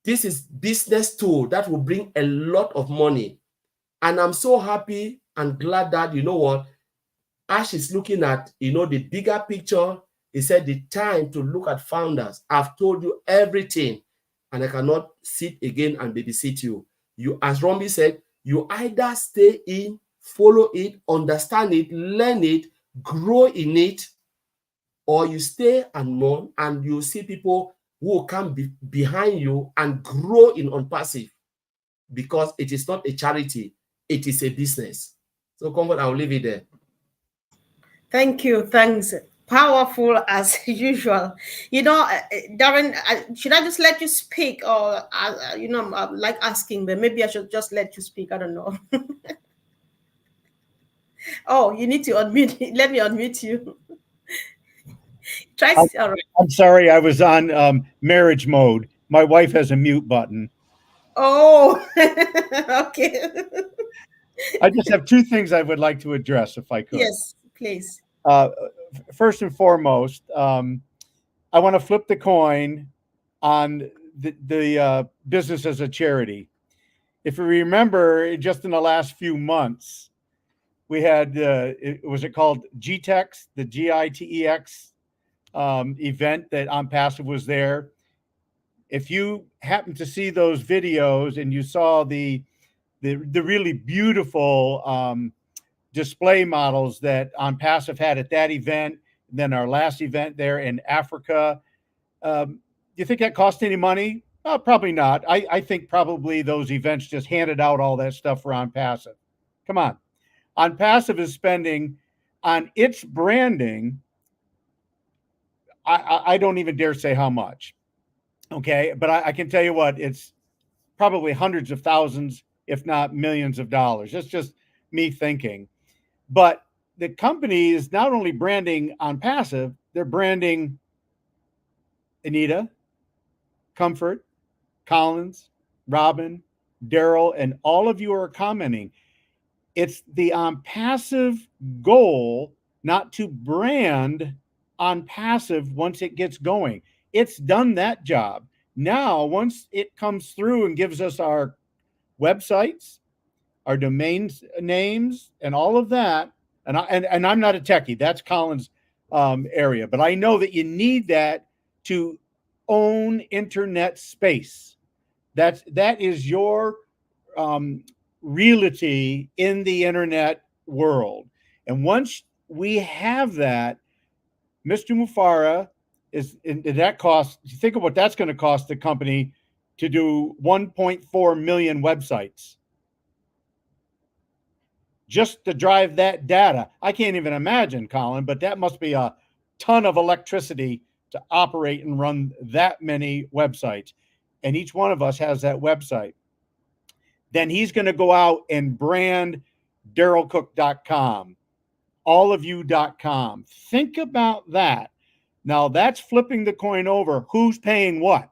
This is business tool that will bring a lot of money. And I'm so happy and glad that, you know what, Ash is looking at, you know, the bigger picture. He said the time to look at founders. I've told you everything, and I cannot sit again and babysit you. You, as Rombi said, you either stay in, follow it, understand it, learn it, grow in it, or you stay and mourn, and you see people who will come behind you and grow in OnPassive, because it is not a charity, it is a business. So, Comfort, I'll leave it there. Thank you. Thanks. Powerful as usual. You know, Darren, should I just let you speak, or you know, I'm like asking, but maybe I should just let you speak. I don't know. Oh, you need to unmute. Let me unmute you. Try. All right. I'm sorry, I was on marriage mode. My wife has a mute button. Oh, okay. I just have two things I would like to address, if I could. Yes, please. First and foremost, I want to flip the coin on the business as a charity. If you remember, just in the last few months, we had, was it called GTEX, the GITEX event that OnPassive was there. If you happen to see those videos and you saw the really beautiful display models that OnPassive had at that event, then our last event there in Africa, do you think that cost any money? Probably not. I think probably those events just handed out all that stuff for OnPassive. Come on. OnPassive is spending on its branding, I don't even dare say how much. Okay, but I can tell you what, it's probably hundreds of thousands, if not millions of dollars. That's just me thinking. But the company is not only branding OnPassive, they're branding Anita, Comfort, Collins, Robin, Daryl, and all of you are commenting. It's the OnPassive goal not to brand OnPassive once it gets going. It's done that job. Now, once it comes through and gives us our websites, our domain names, and all of that, and I'm not a techie, that's Colin's area, but I know that you need that to own internet space. That is your realty in the internet world. And once we have that, Mr. Mufara is in that cost. Think of what that's going to cost the company to do 1.4 million websites. Just to drive that data. I can't even imagine, Colin, but that must be a ton of electricity to operate and run that many websites. And each one of us has that website. Then he's going to go out and brand darylcook.com, allofyou.com. Think about that. Now that's flipping the coin over. Who's paying what?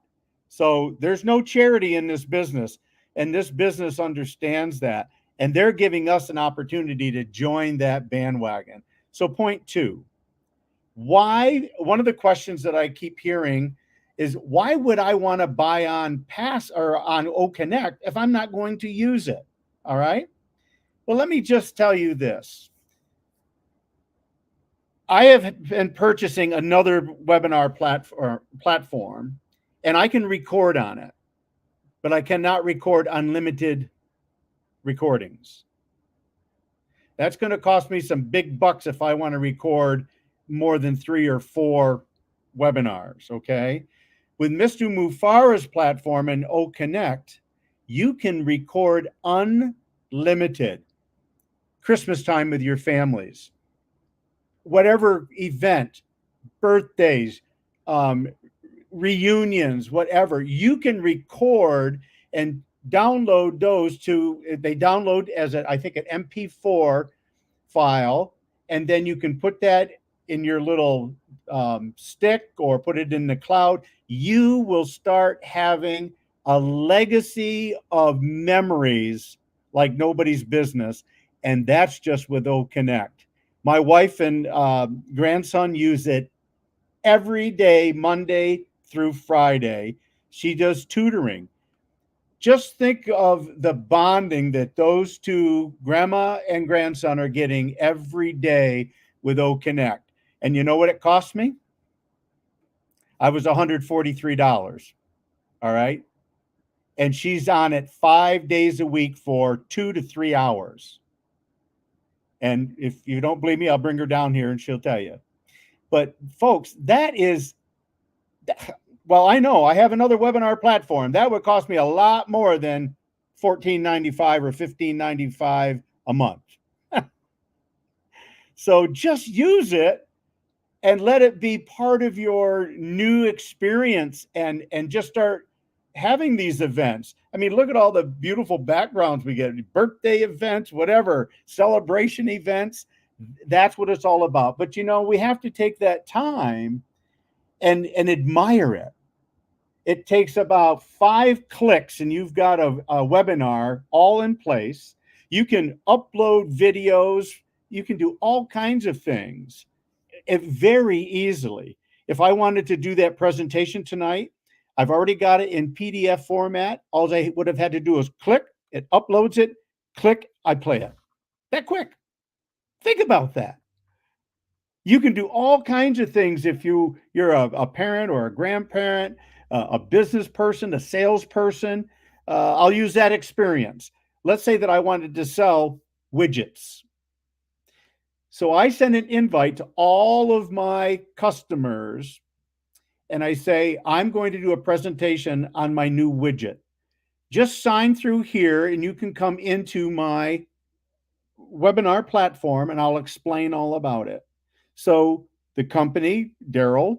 So there's no charity in this business, and this business understands that. And they're giving us an opportunity to join that bandwagon. So point two, why, one of the questions that I keep hearing is, why would I want to buy on Pass or on OConnect if I'm not going to use it? All right. Well, let me just tell you this. I have been purchasing another webinar platform, and I can record on it, but I cannot record unlimited recordings. That's going to cost me some big bucks if I want to record more than 3 or 4 webinars, okay? With Mr. Mufara's platform and OConnect, you can record unlimited. Christmas time with your families, whatever event, birthdays, reunions, whatever, you can record and download those to, they download as I think an MP4 file, and then you can put that in your little stick or put it in the cloud, you will start having a legacy of memories like nobody's business. And that's just with O Connect. My wife and grandson use it every day, Monday through Friday. She does tutoring. Just think of the bonding that those two, grandma and grandson, are getting every day with O Connect. And you know what it cost me? I was $143. All right. And she's on it 5 days a week for 2 to 3 hours. And if you don't believe me, I'll bring her down here and she'll tell you. But folks, that is, well, I know I have another webinar platform that would cost me a lot more than $14.95 or $15.95 a month. So just use it and let it be part of your new experience, and just start having these events. I mean, look at all the beautiful backgrounds we get, birthday events, whatever, celebration events. That's what it's all about. But, you know, we have to take that time and admire it. It takes about 5 clicks and you've got a webinar all in place. You can upload videos. You can do all kinds of things very easily. If I wanted to do that presentation tonight, I've already got it in PDF format. All I would have had to do is click, it uploads it, click, I play it. That quick. Think about that. You can do all kinds of things if you're a parent or a grandparent, a business person, a salesperson. I'll use that experience. Let's say that I wanted to sell widgets. So I send an invite to all of my customers and I say, I'm going to do a presentation on my new widget. Just sign through here and you can come into my webinar platform and I'll explain all about it. So the company, Daryl,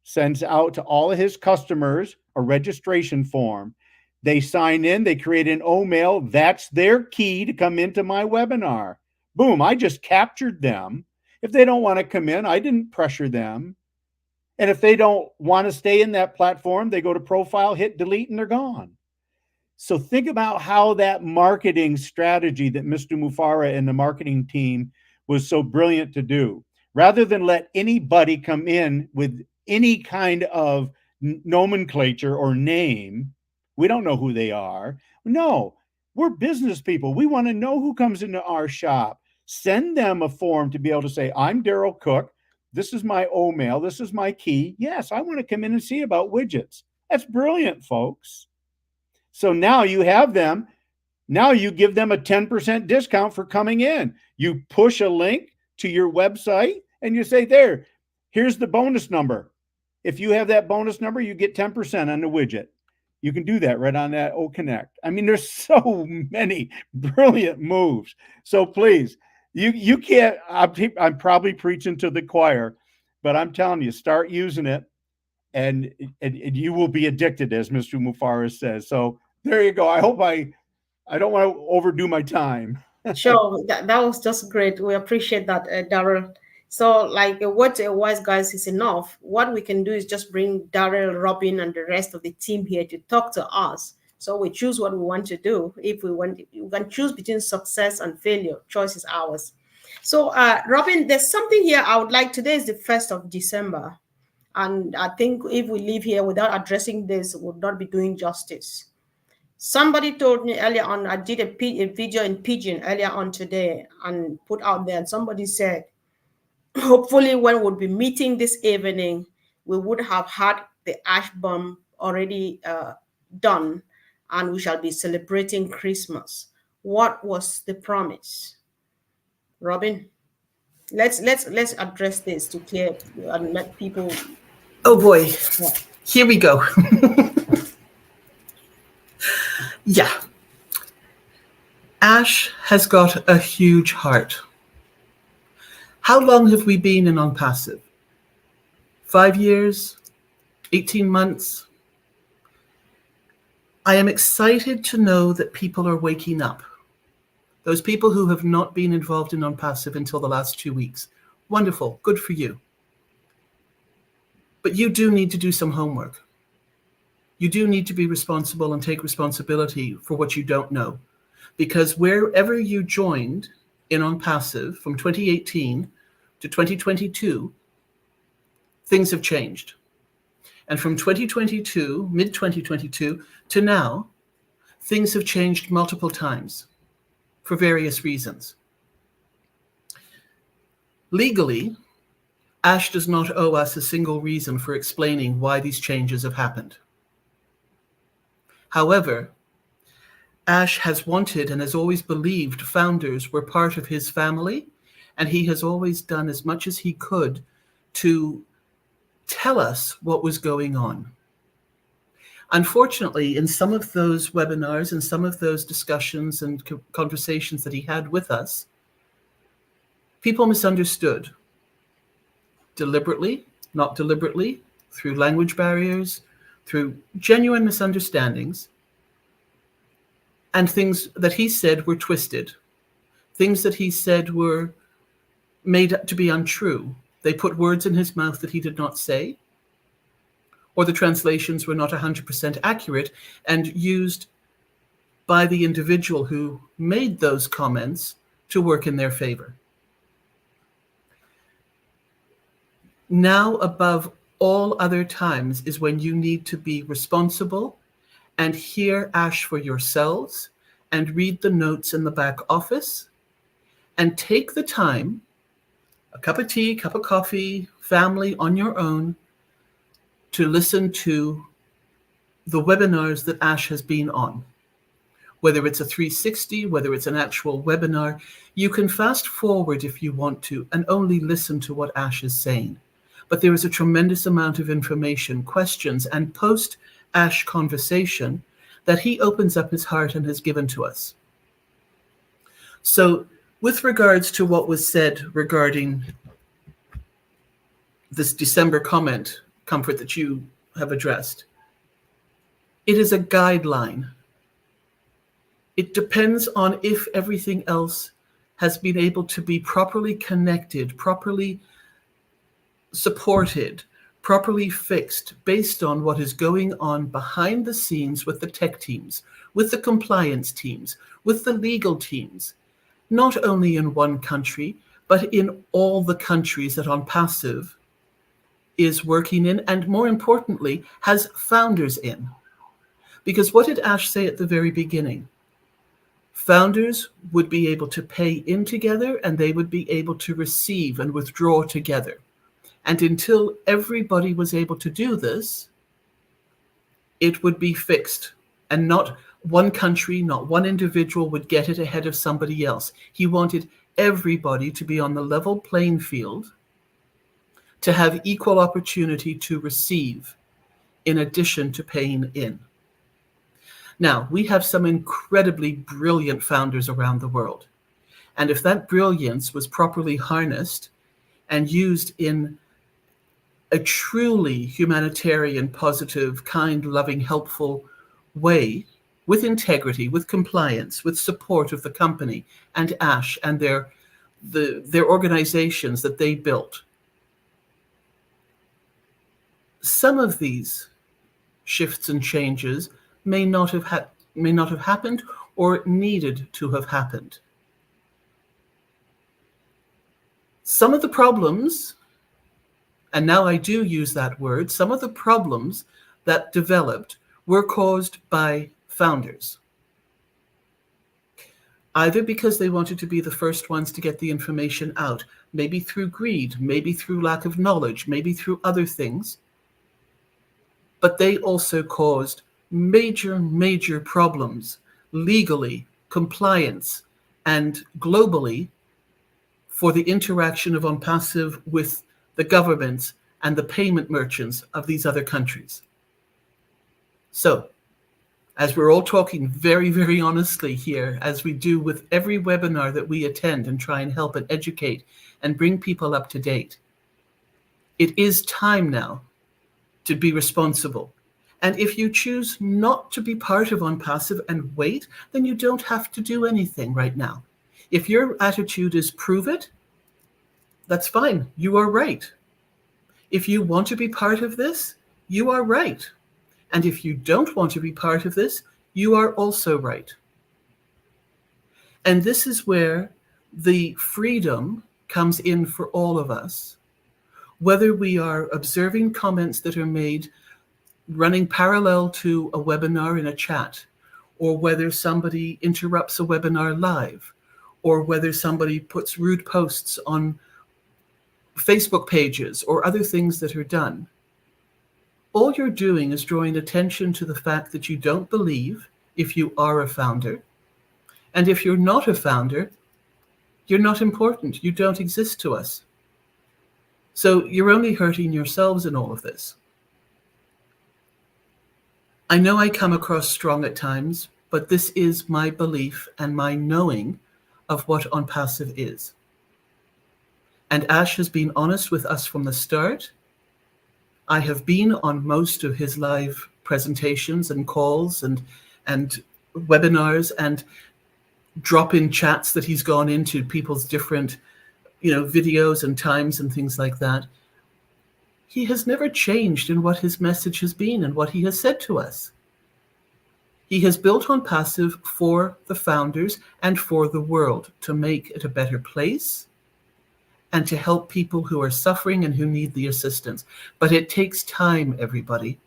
sends out to all of his customers a registration form. They sign in, they create an O-mail. That's their key to come into my webinar. Boom, I just captured them. If they don't want to come in, I didn't pressure them. And if they don't want to stay in that platform, they go to profile, hit delete, and they're gone. So think about how that marketing strategy that Mr. Mufara and the marketing team was so brilliant to do. Rather than let anybody come in with any kind of nomenclature or name, we don't know who they are. No, we're business people. We want to know who comes into our shop. Send them a form to be able to say, I'm Daryl Cook. This is my O-mail. This is my key. Yes, I want to come in and see about widgets. That's brilliant, folks. So now you have them. Now you give them a 10% discount for coming in. You push a link to your website and you say, there, here's the bonus number. If you have that bonus number, you get 10% on the widget. You can do that right on that O Connect. I mean, there's so many brilliant moves. So please, you can't, I'm probably preaching to the choir, but I'm telling you, start using it and you will be addicted, as Mr. Mufara says. So there you go. I hope I don't want to overdo my time. Sure, that was just great. We appreciate that, Daryl. So, like what wise guys is enough. What we can do is just bring Daryl, Robin, and the rest of the team here to talk to us. So we choose what we want to do. If we want, you can choose between success and failure. Choice is ours. So, Robin, there's something here I would like. Today is the 1st of December, and I think if we leave here without addressing this, we would not be doing justice. Somebody told me earlier on, I did a video in Pidgin earlier on today and put out there, and somebody said, hopefully when we'll be meeting this evening, we would have had the ash bomb already done, and we shall be celebrating Christmas. What was the promise? Robin, let's address this to clear and let people. Oh boy, Yeah. Here we go. Yeah. Ash has got a huge heart. How long have we been in OnPassive? 5 years? 18 months? I am excited to know that people are waking up. Those people who have not been involved in OnPassive until the last 2 weeks. Wonderful. Good for you. But you do need to do some homework. You do need to be responsible and take responsibility for what you don't know. Because wherever you joined in OnPassive from 2018 to 2022, things have changed. And from 2022, mid-2022 to now, things have changed multiple times for various reasons. Legally, Ash does not owe us a single reason for explaining why these changes have happened. However, Ash has wanted and has always believed founders were part of his family, and he has always done as much as he could to tell us what was going on. Unfortunately, in some of those webinars and some of those discussions and conversations that he had with us, people misunderstood. Deliberately, not deliberately, through language barriers, through genuine misunderstandings, and things that he said were twisted. Things that he said were made to be untrue. They put words in his mouth that he did not say, or the translations were not 100% accurate and used by the individual who made those comments to work in their favor. Now, above all other times, is when you need to be responsible and hear Ash for yourselves and read the notes in the back office and take the time, a cup of tea, cup of coffee, family on your own, to listen to the webinars that Ash has been on. Whether it's a 360, whether it's an actual webinar, you can fast forward if you want to and only listen to what Ash is saying. But there is a tremendous amount of information, questions, and post-Ash conversation that he opens up his heart and has given to us. So with regards to what was said regarding this December comment, Comfort, that you have addressed, it is a guideline. It depends on if everything else has been able to be properly connected, properly supported, properly fixed, based on what is going on behind the scenes with the tech teams, with the compliance teams, with the legal teams, not only in one country, but in all the countries that OnPassive is working in, and more importantly, has founders in. Because what did Ash say at the very beginning? Founders would be able to pay in together and they would be able to receive and withdraw together. And until everybody was able to do this, it would be fixed. And not one country, not one individual would get it ahead of somebody else. He wanted everybody to be on the level playing field, to have equal opportunity to receive, in addition to paying in. Now, we have some incredibly brilliant founders around the world. And if that brilliance was properly harnessed and used in a truly humanitarian, positive, kind, loving, helpful way, with integrity, with compliance, with support of the company and Ash and their organizations that they built, some of these shifts and changes may not have happened or needed to have happened. Some of the problems, and now I do use that word, some of the problems that developed were caused by founders. Either because they wanted to be the first ones to get the information out, maybe through greed, maybe through lack of knowledge, maybe through other things. But they also caused major problems legally, compliance, and globally for the interaction of OnPassive with the governments and the payment merchants of these other countries. So, as we're all talking very honestly here, as we do with every webinar that we attend and try and help and educate and bring people up to date, it is time now to be responsible. And if you choose not to be part of OnPassive and wait, then you don't have to do anything right now. If your attitude is prove it, that's fine. You are right. If you want to be part of this, you are right. And if you don't want to be part of this, you are also right. And this is where the freedom comes in for all of us, whether we are observing comments that are made running parallel to a webinar in a chat, or whether somebody interrupts a webinar live, or whether somebody puts rude posts on Facebook pages or other things that are done. All you're doing is drawing attention to the fact that you don't believe if you are a founder. And if you're not a founder, you're not important. You don't exist to us. So you're only hurting yourselves in all of this. I know I come across strong at times, but this is my belief and my knowing of what OnPassive is. And Ash has been honest with us from the start. I have been on most of his live presentations and calls and webinars and drop-in chats that he's gone into people's different, videos and times and things like that. He has never changed in what his message has been and what he has said to us. He has built OnPassive for the founders and for the world to make it a better place and to help people who are suffering and who need the assistance. But it takes time, everybody.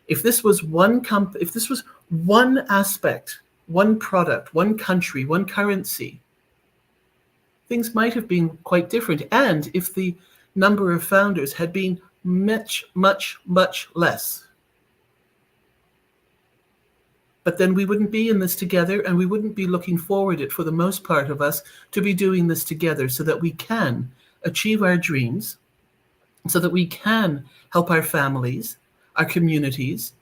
If this was one aspect, one product, one country, one currency, things might have been quite different. And if the number of founders had been much, much, much less. But then we wouldn't be in this together, and we wouldn't be looking forward it for the most part of us to be doing this together so that we can achieve our dreams, so that we can help our families, our communities,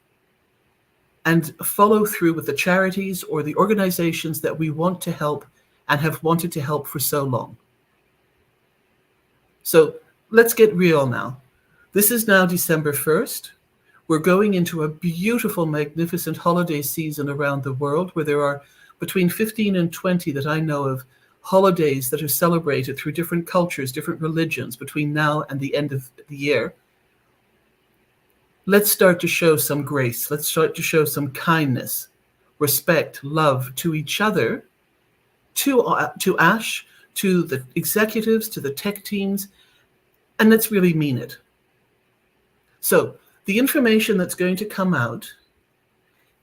and follow through with the charities or the organizations that we want to help and have wanted to help for so long. So let's get real now. This is now December 1st. We're going into a beautiful, magnificent holiday season around the world where there are between 15 and 20 that I know of holidays that are celebrated through different cultures, different religions between now and the end of the year. Let's start to show some grace. Let's start to show some kindness, respect, love to each other, to Ash, to the executives, to the tech teams, and let's really mean it. So the information that's going to come out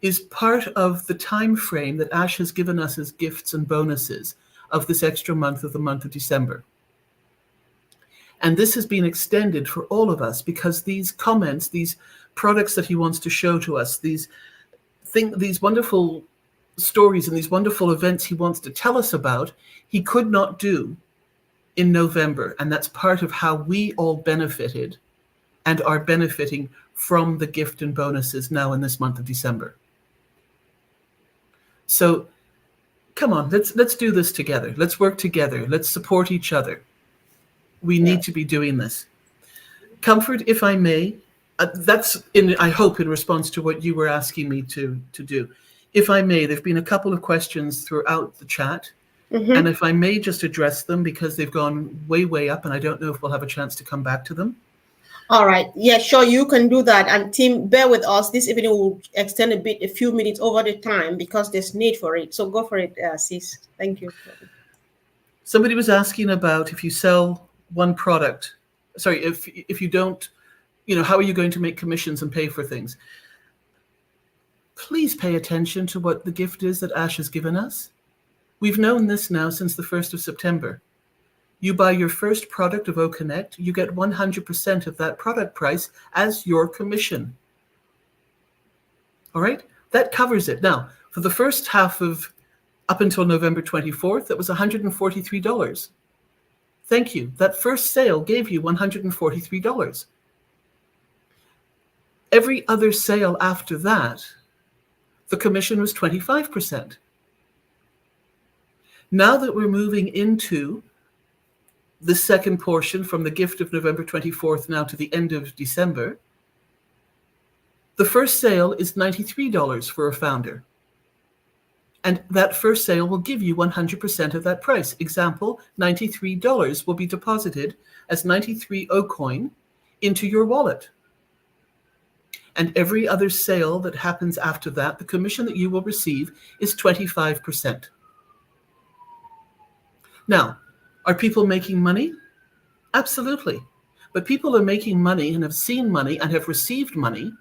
is part of the time frame that Ash has given us as gifts and bonuses of this extra month of the month of December. And this has been extended for all of us because these comments, these products that he wants to show to us, these wonderful stories and these wonderful events he wants to tell us about, he could not do in November. And that's part of how we all benefited and are benefiting from the gift and bonuses now in this month of December. So come on, let's do this together. Let's work together. Let's support each other. We need to be doing this. Comfort, if I may, that's I hope in response to what you were asking me to do. If I may, there've been a couple of questions throughout the chat. Mm-hmm. And if I may just address them because they've gone way, way up and I don't know if we'll have a chance to come back to them. All right. Yeah, sure. You can do that. And team, bear with us. This evening will extend a few minutes over the time because there's need for it. So go for it, sis. Thank you. Somebody was asking about if you sell one product. Sorry, if you don't, how are you going to make commissions and pay for things? Please pay attention to what the gift is that Ash has given us. We've known this now since the 1st of September. You buy your first product of OConnect, you get 100% of that product price as your commission. All right, that covers it. Now, for the first half of up until November 24th, that was $143. Thank you. That first sale gave you $143. Every other sale after that, the commission was 25%. Now that we're moving into the second portion from the gift of November 24th now to the end of December, the first sale is $93 for a founder. And that first sale will give you 100% of that price. Example, $93 will be deposited as 93 OCoin into your wallet. And every other sale that happens after that, the commission that you will receive is 25%. Now, are people making money? Absolutely. But people are making money and have seen money and have received money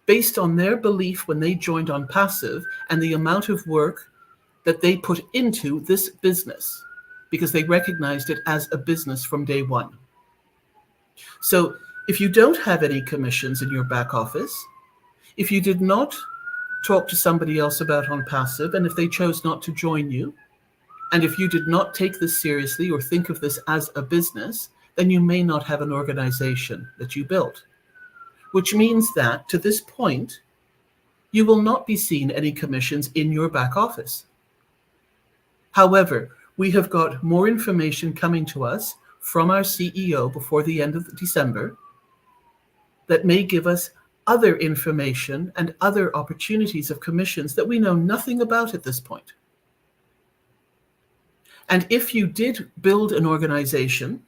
based on their belief when they joined OnPassive and the amount of work that they put into this business, because they recognized it as a business from day one. So if you don't have any commissions in your back office, if you did not talk to somebody else about OnPassive, and if they chose not to join you, and if you did not take this seriously or think of this as a business, then you may not have an organization that you built. Which means that to this point, you will not be seeing any commissions in your back office. However, we have got more information coming to us from our CEO before the end of December that may give us other information and other opportunities of commissions that we know nothing about at this point. And if you did build an organization,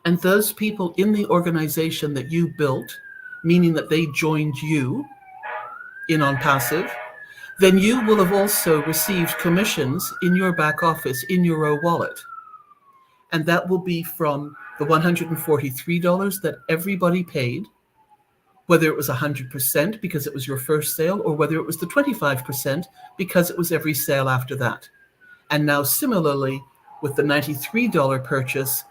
and those people in the organization that you built, meaning that they joined you in OnPassive, then you will have also received commissions in your back office, in your wallet. And that will be from the $143 that everybody paid, whether it was 100% because it was your first sale, or whether it was the 25% because it was every sale after that. And now similarly, with the $93 purchase,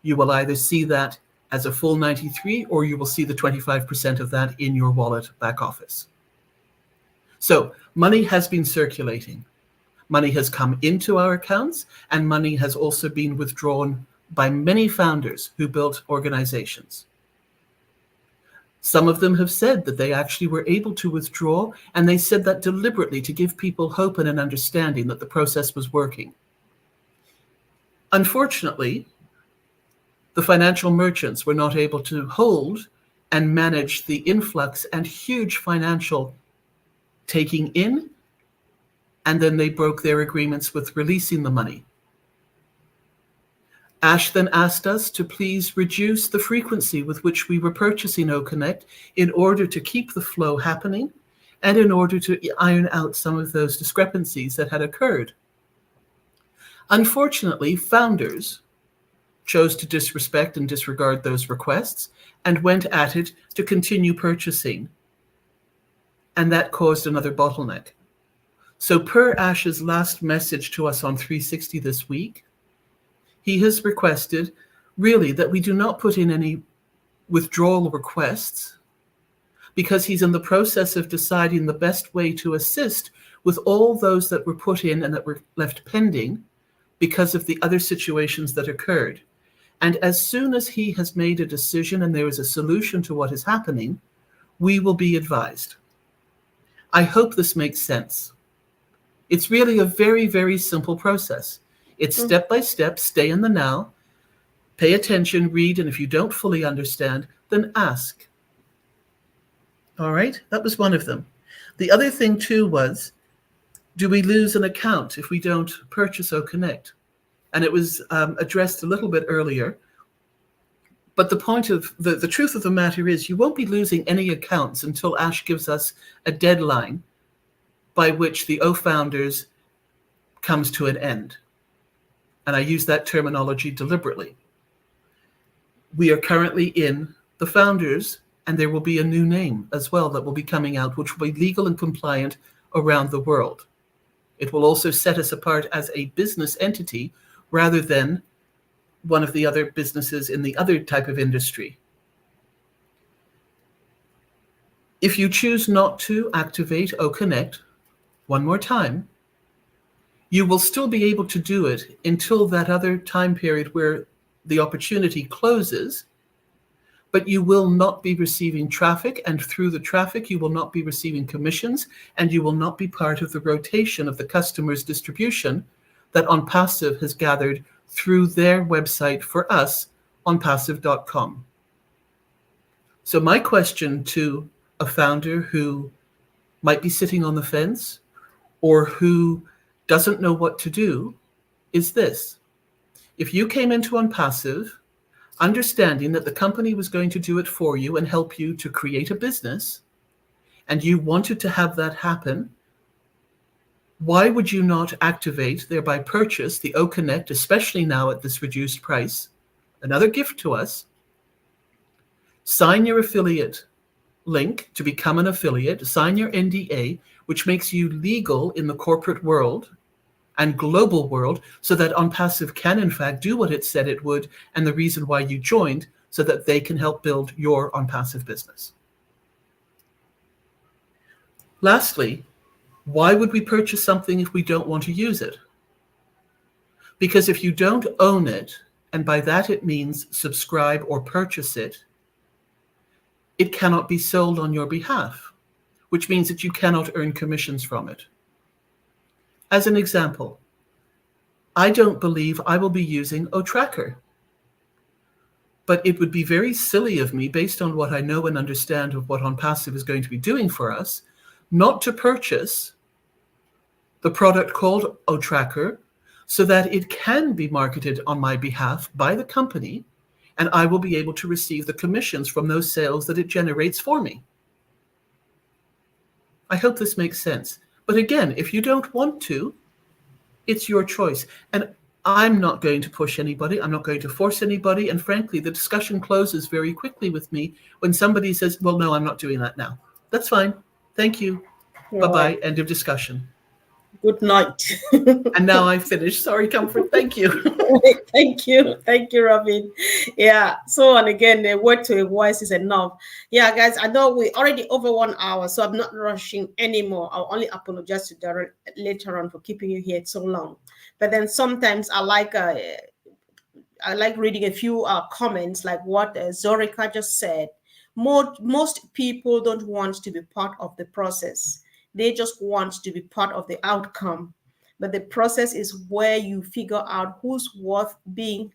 you will either see that as a full 93, or you will see the 25% of that in your wallet back office. So money has been circulating. Money has come into our accounts, and money has also been withdrawn by many founders who built organizations. Some of them have said that they actually were able to withdraw, and they said that deliberately to give people hope and an understanding that the process was working. Unfortunately, the financial merchants were not able to hold and manage the influx and huge financial taking in, and then they broke their agreements with releasing the money. Ash then asked us to please reduce the frequency with which we were purchasing OConnect in order to keep the flow happening and in order to iron out some of those discrepancies that had occurred. Unfortunately, founders chose to disrespect and disregard those requests and went at it to continue purchasing. And that caused another bottleneck. So per Ash's last message to us on 360 this week, he has requested really that we do not put in any withdrawal requests, because he's in the process of deciding the best way to assist with all those that were put in and that were left pending because of the other situations that occurred. And as soon as he has made a decision and there is a solution to what is happening, we will be advised. I hope this makes sense. It's really a very, very simple process. It's step by step, stay in the now, pay attention, read, and if you don't fully understand, then ask. All right, that was one of them. The other thing too was, do we lose an account if we don't purchase OConnect? And it was addressed a little bit earlier. But the point of the truth of the matter is you won't be losing any accounts until Ash gives us a deadline by which the O-Founders comes to an end. And I use that terminology deliberately. We are currently in the Founders, and there will be a new name as well that will be coming out, which will be legal and compliant around the world. It will also set us apart as a business entity rather than one of the other businesses in the other type of industry. If you choose not to activate OConnect one more time, you will still be able to do it until that other time period where the opportunity closes, but you will not be receiving traffic, and through the traffic you will not be receiving commissions, and you will not be part of the rotation of the customer's distribution that OnPassive has gathered through their website for us, onpassive.com. So my question to a founder who might be sitting on the fence or who doesn't know what to do is this. If you came into OnPassive understanding that the company was going to do it for you and help you to create a business, and you wanted to have that happen, why would you not activate, thereby purchase the O Connect, especially now at this reduced price, another gift to us, sign your affiliate link to become an affiliate, sign your NDA, which makes you legal in the corporate world and global world, so that OnPassive can in fact do what it said it would, and the reason why you joined, so that they can help build your OnPassive business. Lastly, why would we purchase something if we don't want to use it? Because if you don't own it, and by that it means subscribe or purchase it, it cannot be sold on your behalf, which means that you cannot earn commissions from it. As an example, I don't believe I will be using OTracker, but it would be very silly of me, based on what I know and understand of what OnPassive is going to be doing for us, not to purchase the product called OTracker so that it can be marketed on my behalf by the company, and I will be able to receive the commissions from those sales that it generates for me. I hope this makes sense. But again, if you don't want to, it's your choice. And I'm not going to push anybody. I'm not going to force anybody. And frankly, the discussion closes very quickly with me when somebody says, well, no, I'm not doing that now. That's fine. Thank you. Bye-bye. Right. End of discussion. Good night. And now I've finished. Sorry, Comfort. Thank you. Thank you. Thank you, Robin. Yeah. So, and again, the word to a voice is enough. Yeah, guys, I know we're already over 1 hour, so I'm not rushing anymore. I'll only apologize to Darren later on for keeping you here so long. But then sometimes I like reading a few comments, like what Zorika just said. Most people don't want to be part of the process. They just want to be part of the outcome. But the process is where you figure out who's worth being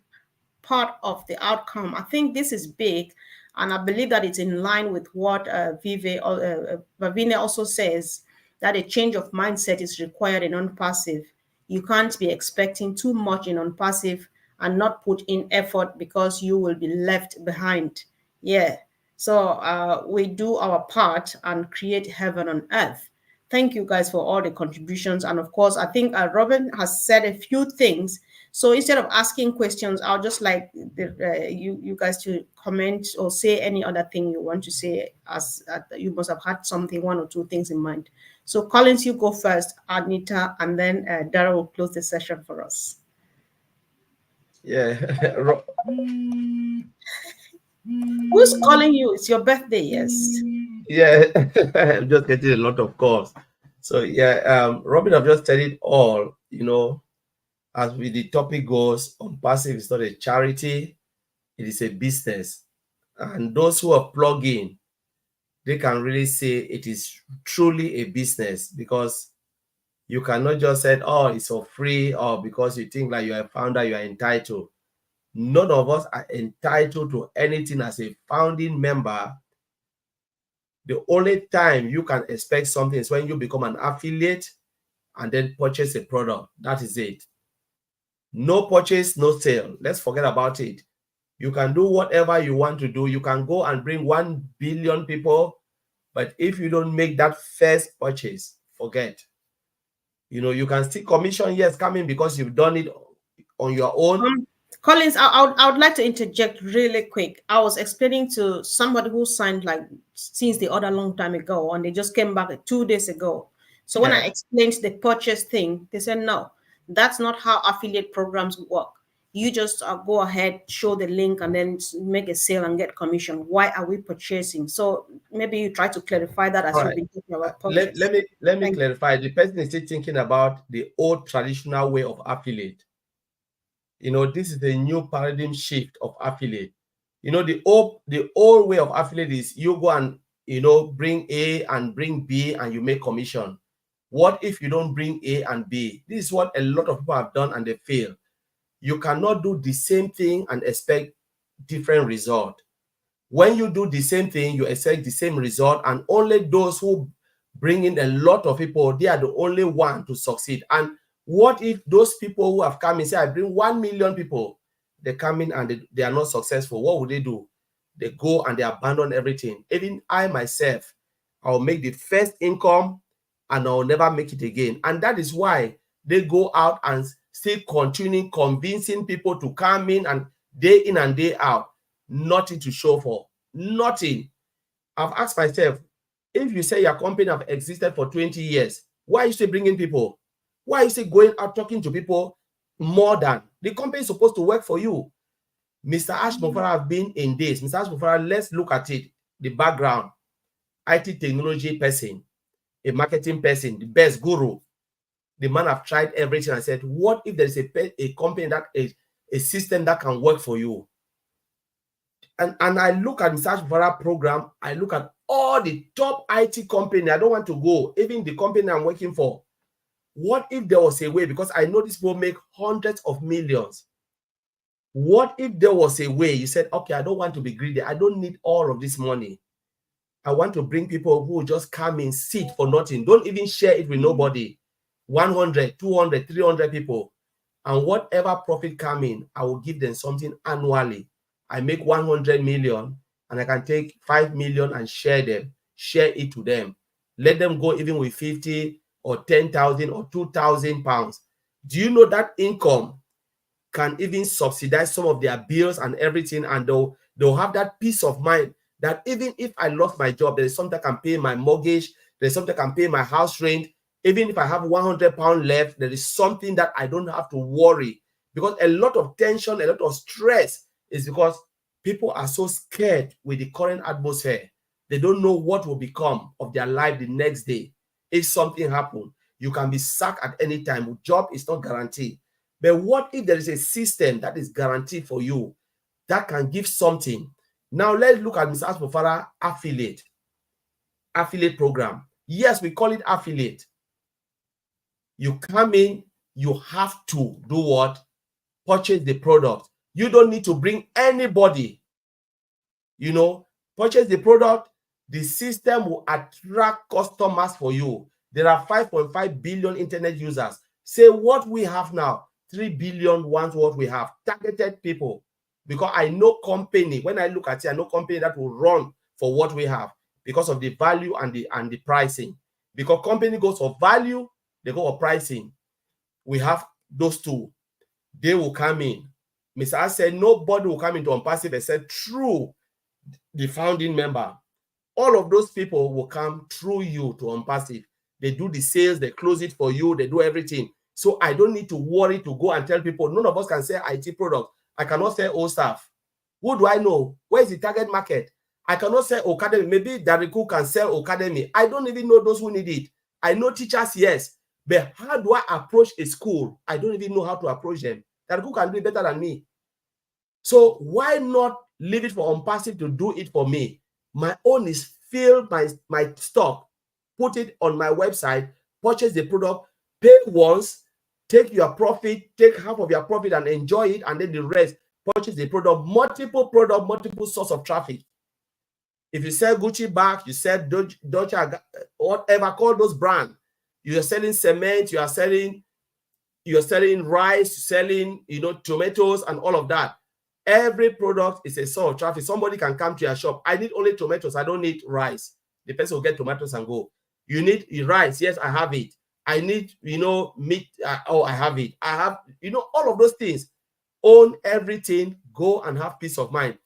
part of the outcome. I think this is big, and I believe that it's in line with what Vavine also says, that a change of mindset is required in OnPassive. You can't be expecting too much in OnPassive and not put in effort, because you will be left behind. Yeah. So we do our part and create heaven on earth. Thank you guys for all the contributions. And of course, I think Robin has said a few things. So instead of asking questions, I'll just like you guys to comment or say any other thing you want to say, as you must have had something, 1 or 2 things in mind. So Collins, you go first, Anita, and then Dara will close the session for us. Yeah. Who's calling you? It's your birthday, yes. Yeah, I'm just getting a lot of calls. So yeah, Robin, I've just said it all. You know, as with the topic goes, OnPassive is not a charity, it is a business. And those who are plugged in, they can really say it is truly a business, because you cannot just say, oh, it's for free, or because you think like you're a founder, you are entitled. None of us are entitled to anything as a founding member. The only time you can expect something is when you become an affiliate and then purchase a product. That is it. No purchase, no sale. Let's forget about it. You can do whatever you want to do. You can go and bring 1 billion people, but if you don't make that first purchase, forget. You know, you can still commission, yes, coming because you've done it on your own. Collins, I would like to interject really quick. I was explaining to somebody who signed like since the other long time ago, and they just came back 2 days ago. So when I explained the purchase thing, they said, no, that's not how affiliate programs work. You just go ahead, show the link, and then make a sale and get commission. Why are we purchasing? So maybe you try to clarify that as you've been talking about purchase. Let me clarify. The person is still thinking about the old traditional way of affiliate. You know, this is a new paradigm shift of affiliate. You know, the old way of affiliate is you go and, you know, bring A and bring B and you make commission. What if you don't bring A and B? This is what a lot of people have done and they fail. You cannot do the same thing and expect different result. When you do the same thing, you expect the same result, and only those who bring in a lot of people, they are the only one to succeed. And what if those people who have come and say, I bring 1 million people, they come in and they are not successful, what would they do? They go and they abandon everything. Even I myself, I'll make the first income and I'll never make it again. And that is why they go out and still continuing convincing people to come in and day out, nothing to show for, nothing. I've asked myself, if you say your company have existed for 20 years, why are you still bringing people? Why are you still going out talking to people more than the company is supposed to work for you? Mr. Ash Mofara have been in this. Mr. Ash Mofara, let's look at it. The background, IT technology person, a marketing person, the best guru. The man have tried everything and said, what if there is a company that is a system that can work for you? And I look at Mr. Ash Mofara program, I look at all the top IT company. I don't want to go, even the company I'm working for. What if there was a way, because I know these people make hundreds of millions. What if there was a way you said, okay, I don't want to be greedy. I don't need all of this money. I want to bring people who just come in, sit for nothing. Don't even share it with nobody. 100, 200, 300 people. And whatever profit come in, I will give them something annually. I make 100 million and I can take 5 million and share it to them. Let them go even with 50 or 10,000 or 2,000 pounds. Do you know that income can even subsidize some of their bills and everything, and they'll have that peace of mind that even if I lost my job, there is something that can pay my mortgage, there's something that can pay my house rent. Even if I have 100 pounds left, there is something that I don't have to worry, because a lot of tension, a lot of stress is because people are so scared with the current atmosphere. They don't know what will become of their life the next day. If something happens, you can be sacked at any time. Job is not guaranteed. But what if there is a system that is guaranteed for you that can give something? Now let's look at Mr. Ash Mofara affiliate program. Yes, we call it affiliate. You come in, you have to do what? Purchase the product. You don't need to bring anybody. Purchase the product. The system will attract customers for you. There are 5.5 billion internet users. Say what we have now, 3 billion ones what we have. Targeted people. Because I know company, when I look at it, I know company that will run for what we have because of the value and the pricing. Because company goes for value, they go for pricing. We have those two. They will come in. Mr. Ash said nobody will come into OnPassive except through the founding member. All of those people will come through you to OnPassive. They do the sales, they close it for you, they do everything. So I don't need to worry to go and tell people, none of us can sell IT products. I cannot sell old stuff. Who do I know? Where is the target market? I cannot sell Academy. Maybe Dariku can sell Academy. I don't even know those who need it. I know teachers, yes. But how do I approach a school? I don't even know how to approach them. Dariku can do it better than me. So why not leave it for OnPassive to do it for me? My own is fill my stock, put it on my website, purchase the product, pay once, take your profit, take half of your profit and enjoy it, and then the rest, purchase the product, multiple source of traffic. If you sell Gucci bag, you sell Dolce, whatever, call those brands. You are selling cement, you are selling rice, selling tomatoes and all of that. Every product is a source of traffic. Somebody can come to your shop. I need only tomatoes. I don't need rice. The person will get tomatoes and go. You need rice. Yes, I have it. I need, meat. I have it. I have, all of those things. Own everything. Go and have peace of mind.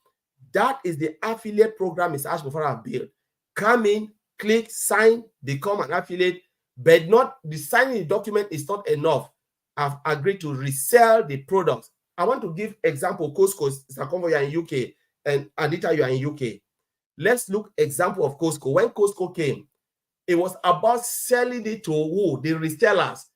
That is the affiliate program Mr. Ash Mofara built. Come in, click, sign, become an affiliate. But not the signing the document is not enough. I've agreed to resell the products. I want to give example. Costco, Sakonvo, you are in UK, and Anita, you are in UK. Let's look example of Costco. When Costco came, it was about selling it to who? The resellers.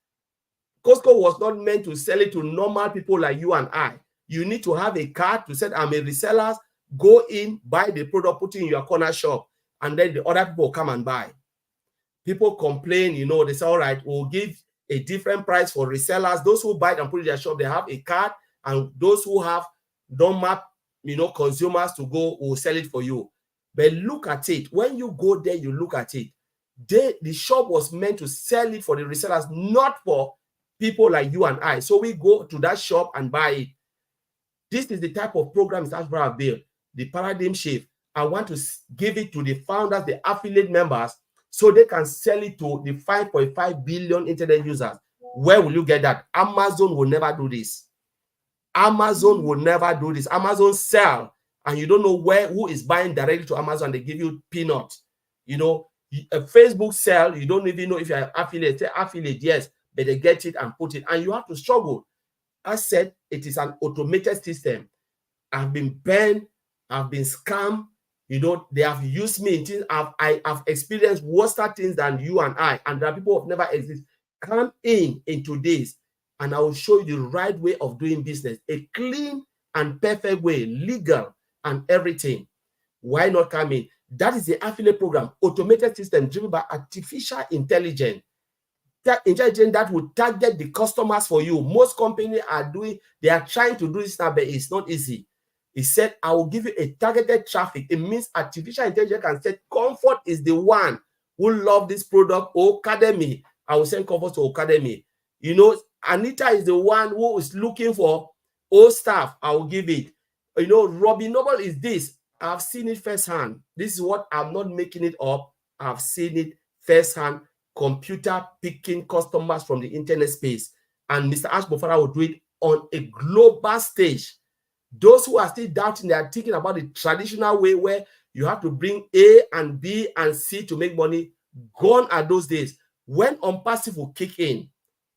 Costco was not meant to sell it to normal people like you and I. You need to have a card to say, I'm a reseller. Go in, buy the product, put it in your corner shop, and then the other people come and buy. People complain, they say, all right, we'll give a different price for resellers. Those who buy it and put it in their shop, they have a card. And those who have normal, consumers to go will sell it for you. But look at it. When you go there, you look at it. The shop was meant to sell it for the resellers, not for people like you and I. So we go to that shop and buy it. This is the type of programs that I have built, the paradigm shift. I want to give it to the founders, the affiliate members, so they can sell it to the 5.5 billion internet users. Where will you get that? Amazon will never do this. Amazon will never do this. Amazon sell, and you don't know who is buying directly to Amazon. They give you peanuts. You know, a Facebook sell, you don't even know if you're an affiliate. Say affiliate, yes, but they get it and put it, and you have to struggle. I said it is an automated system. I've been banned, I've been scammed. You know, they have used me in things. I've experienced worse things than you and I, and there are people who have never existed. Come into this, and I will show you the right way of doing business, a clean and perfect way, legal and everything. Why not come in? That is the affiliate program, automated system driven by artificial intelligence. That intelligence that will target the customers for you. Most companies are they are trying to do this now, but it's not easy. He said, I will give you a targeted traffic. It means artificial intelligence can say, Comfort is the one who love this product, Academy. I will send Comfort to Academy. You know, Anita is the one who is looking for old staff. I will give it. You know, Robbie Noble is this. I've seen it firsthand. This is what I'm not making it up. I've seen it firsthand. Computer picking customers from the internet space. And Mr. Ash Mofara will do it on a global stage. Those who are still doubting, they are thinking about the traditional way where you have to bring A and B and C to make money. Gone are those days. When OnPassive will kick in,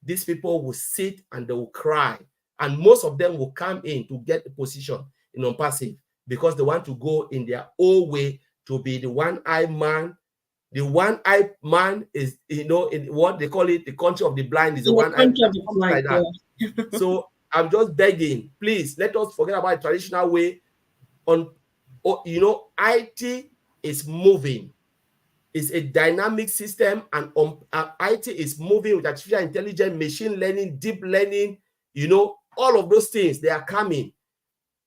these people will sit and they will cry. And most of them will come in to get a position in OnPassive because they want to go in their own way to be the one-eyed man. The one-eyed man is, you know, in what they call it, the country of the blind is the one-eyed man, something like that. So I'm just begging, please, let us forget about the traditional way. You know, IT is moving. It's a dynamic system, and IT is moving with artificial intelligence, machine learning, deep learning, you know, all of those things, they are coming.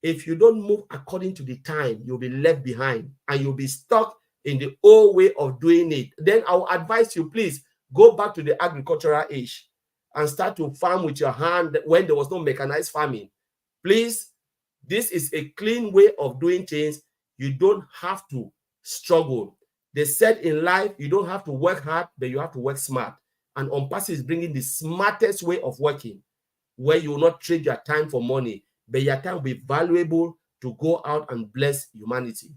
If you don't move according to the time, you'll be left behind and you'll be stuck in the old way of doing it. Then I'll advise you, please, go back to the agricultural age and start to farm with your hand when there was no mechanized farming. Please, this is a clean way of doing things. You don't have to struggle. They said in life, you don't have to work hard, but you have to work smart. And OnPassive is bringing the smartest way of working, where you will not trade your time for money, but your time will be valuable to go out and bless humanity.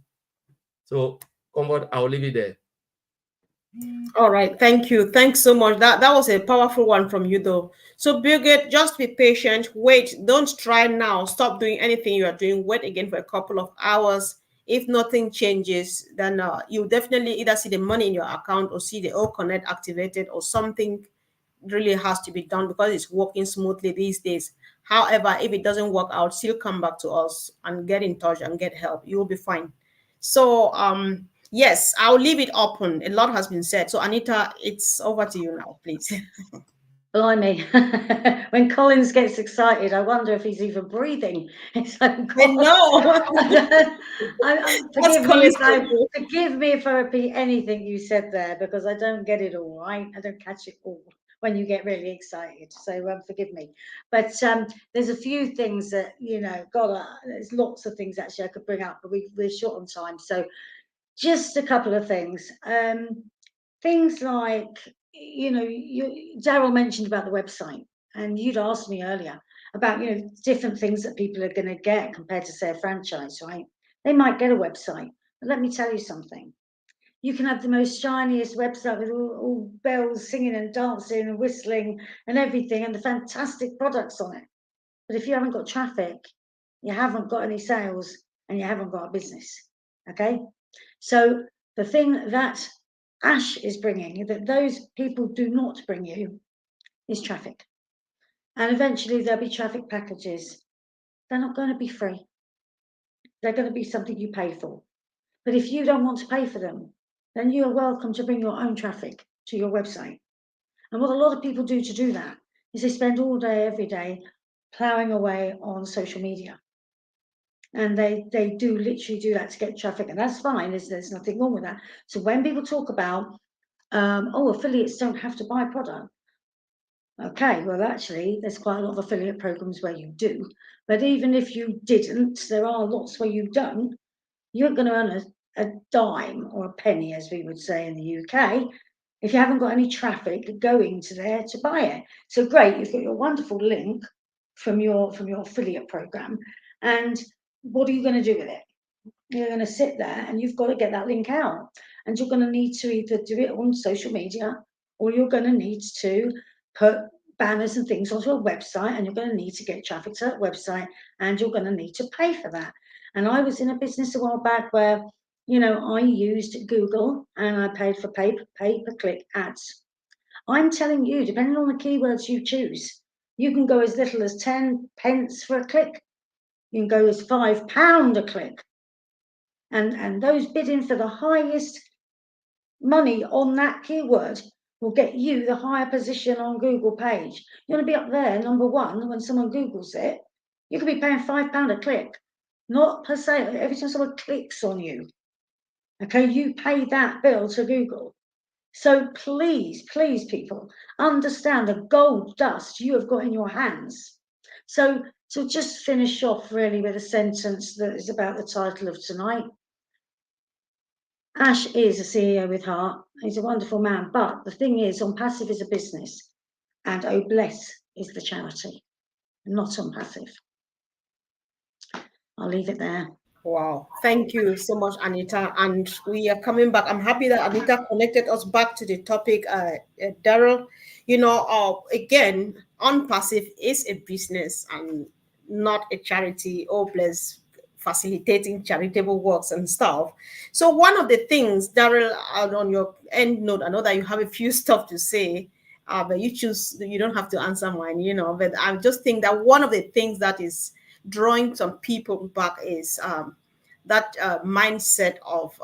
So, Comfort, I'll leave it there. All right, thank you. Thanks so much. That was a powerful one from you, though. So, Birgit, just be patient. Wait, don't try now. Stop doing anything you are doing. Wait again for a couple of hours. If nothing changes, then you definitely either see the money in your account or see the O Connect activated, or something really has to be done because it's working smoothly these days. However, if it doesn't work out, still come back to us and get in touch and get help. You will be fine. So, yes, I'll leave it open. A lot has been said. So, Anita, it's over to you now, please. Blimey. When Collins gets excited, I wonder if he's even breathing. It's like, I know. Forgive me if I repeat anything you said there, because I don't get it all, right? I don't catch it all when you get really excited. So forgive me. But there's a few things that, you know, God, there's lots of things actually I could bring up, but we're short on time. So just a couple of things. Things like, you know, Daryl mentioned about the website, and you'd asked me earlier about, you know, different things that people are going to get compared to, say, a franchise, right? They might get a website, but let me tell you something. You can have the most shiniest website with all bells singing and dancing and whistling and everything, and the fantastic products on it. But if you haven't got traffic, you haven't got any sales, and you haven't got a business, okay? So the thing that Ash is bringing, that those people do not bring you, is traffic. And eventually there'll be traffic packages. They're not going to be free. They're going to be something you pay for. But if you don't want to pay for them, then you are welcome to bring your own traffic to your website. And what a lot of people do to do that is they spend all day, every day, plowing away on social media. And they do literally do that to get traffic, and that's fine. There's nothing wrong with that. So when people talk about, oh, affiliates don't have to buy product, Okay, well, actually, there's quite a lot of affiliate programs where you do. But even if you didn't, there are lots where you don't. You're going to earn a dime or a penny, as we would say in the UK, if you haven't got any traffic going to there to buy it. So great, you've got your wonderful link from your affiliate program. And what are you going to do with it? You're going to sit there and you've got to get that link out. And you're going to need to either do it on social media, or you're going to need to put banners and things onto a website, and you're going to need to get traffic to that website, and you're going to need to pay for that. And I was in a business a while back where, I used Google and I paid for pay-per-click ads. I'm telling you, depending on the keywords you choose, you can go as little as 10 pence for a click. You can go as £5 a click. And those bidding for the highest money on that keyword will get you the higher position on Google page. You want to be up there, number one, when someone Googles it. You could be paying £5 a click, not per se. Every time someone clicks on you, okay, you pay that bill to Google. So please, please, people, understand the gold dust you have got in your hands. So to just finish off really with a sentence that is about the title of tonight. Ash is a CEO with heart. He's a wonderful man. But the thing is, OnPassive is a business, and Oh Bless is the charity, not OnPassive. I'll leave it there. Wow. Thank you so much, Anita. And we are coming back. I'm happy that Anita connected us back to the topic, Daryl. Again, OnPassive is a business and not a charity. Oh, bless, facilitating charitable works and stuff. So one of the things, Daryl, on your end note, I know that you have a few stuff to say, but you don't have to answer mine, but I just think that one of the things that is drawing some people back is that mindset of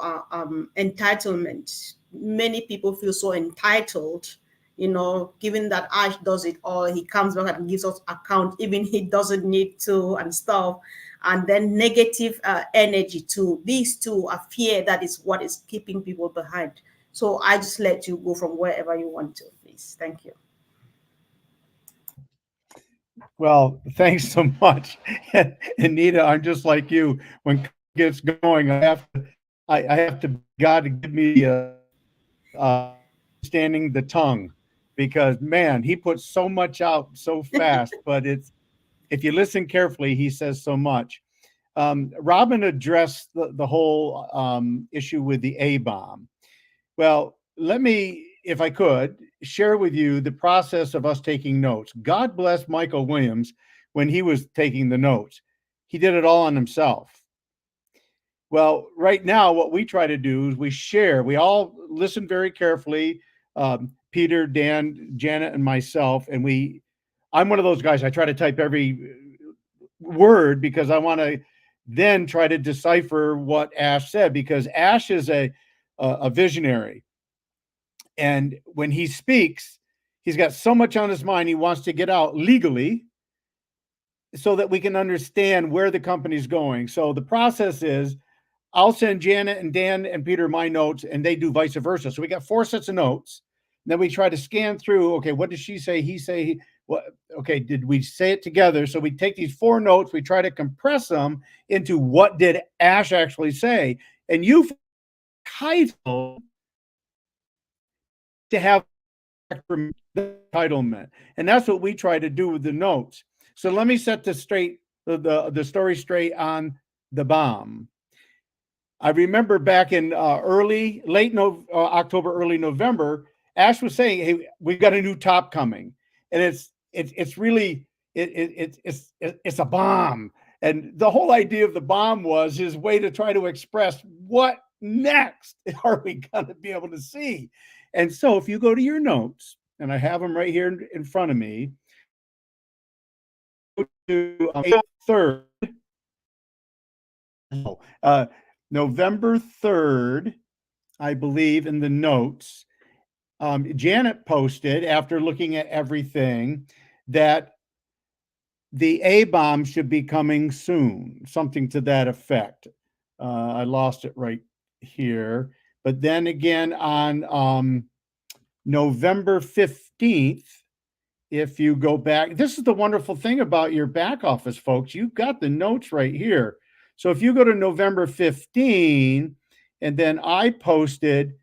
entitlement. Many people feel so entitled, given that Ash does it all, he comes back and gives us account, even he doesn't need to and stuff. And then negative energy too. These two are fear that is what is keeping people behind. So I just let you go from wherever you want to, please. Thank you. Well, thanks so much, Anita. I'm just like you. When it gets going, I have to God to give me standing the tongue, because man, he puts so much out so fast. But if you listen carefully, he says so much. Robin addressed the whole issue with the A-bomb. Well, let me, if I could, share with you the process of us taking notes. God bless Michael Williams when he was taking the notes. He did it all on himself. Well, right now, what we try to do is we share. We all listen very carefully. Peter, Dan, Janet, and myself. And I'm one of those guys, I try to type every word because I want to then try to decipher what Ash said, because Ash is a visionary. And when he speaks, he's got so much on his mind he wants to get out legally so that we can understand where the company's going. So the process is I'll send Janet and Dan and Peter my notes, and they do vice versa. So we got 4 sets of notes. Then we try to scan through, okay, what did she say? He say, what? Okay, did we say it together? So we take these 4 notes, we try to compress them into what did Ash actually say. And you title to have entitlement. And that's what we try to do with the notes. So let me set the story straight on the bomb. I remember back in late October, early November, Ash was saying, "Hey, we've got a new top coming, and it's really a bomb." And the whole idea of the bomb was his way to try to express what next are we going to be able to see. And so, if you go to your notes, and I have them right here in front of me, go to April 3rd. November 3rd, I believe, in the notes, Janet posted, after looking at everything, that the A-bomb should be coming soon, something to that effect. I lost it right here. But then again, on November 15th, if you go back, this is the wonderful thing about your back office, folks. You've got the notes right here. So if you go to November 15, and then I posted,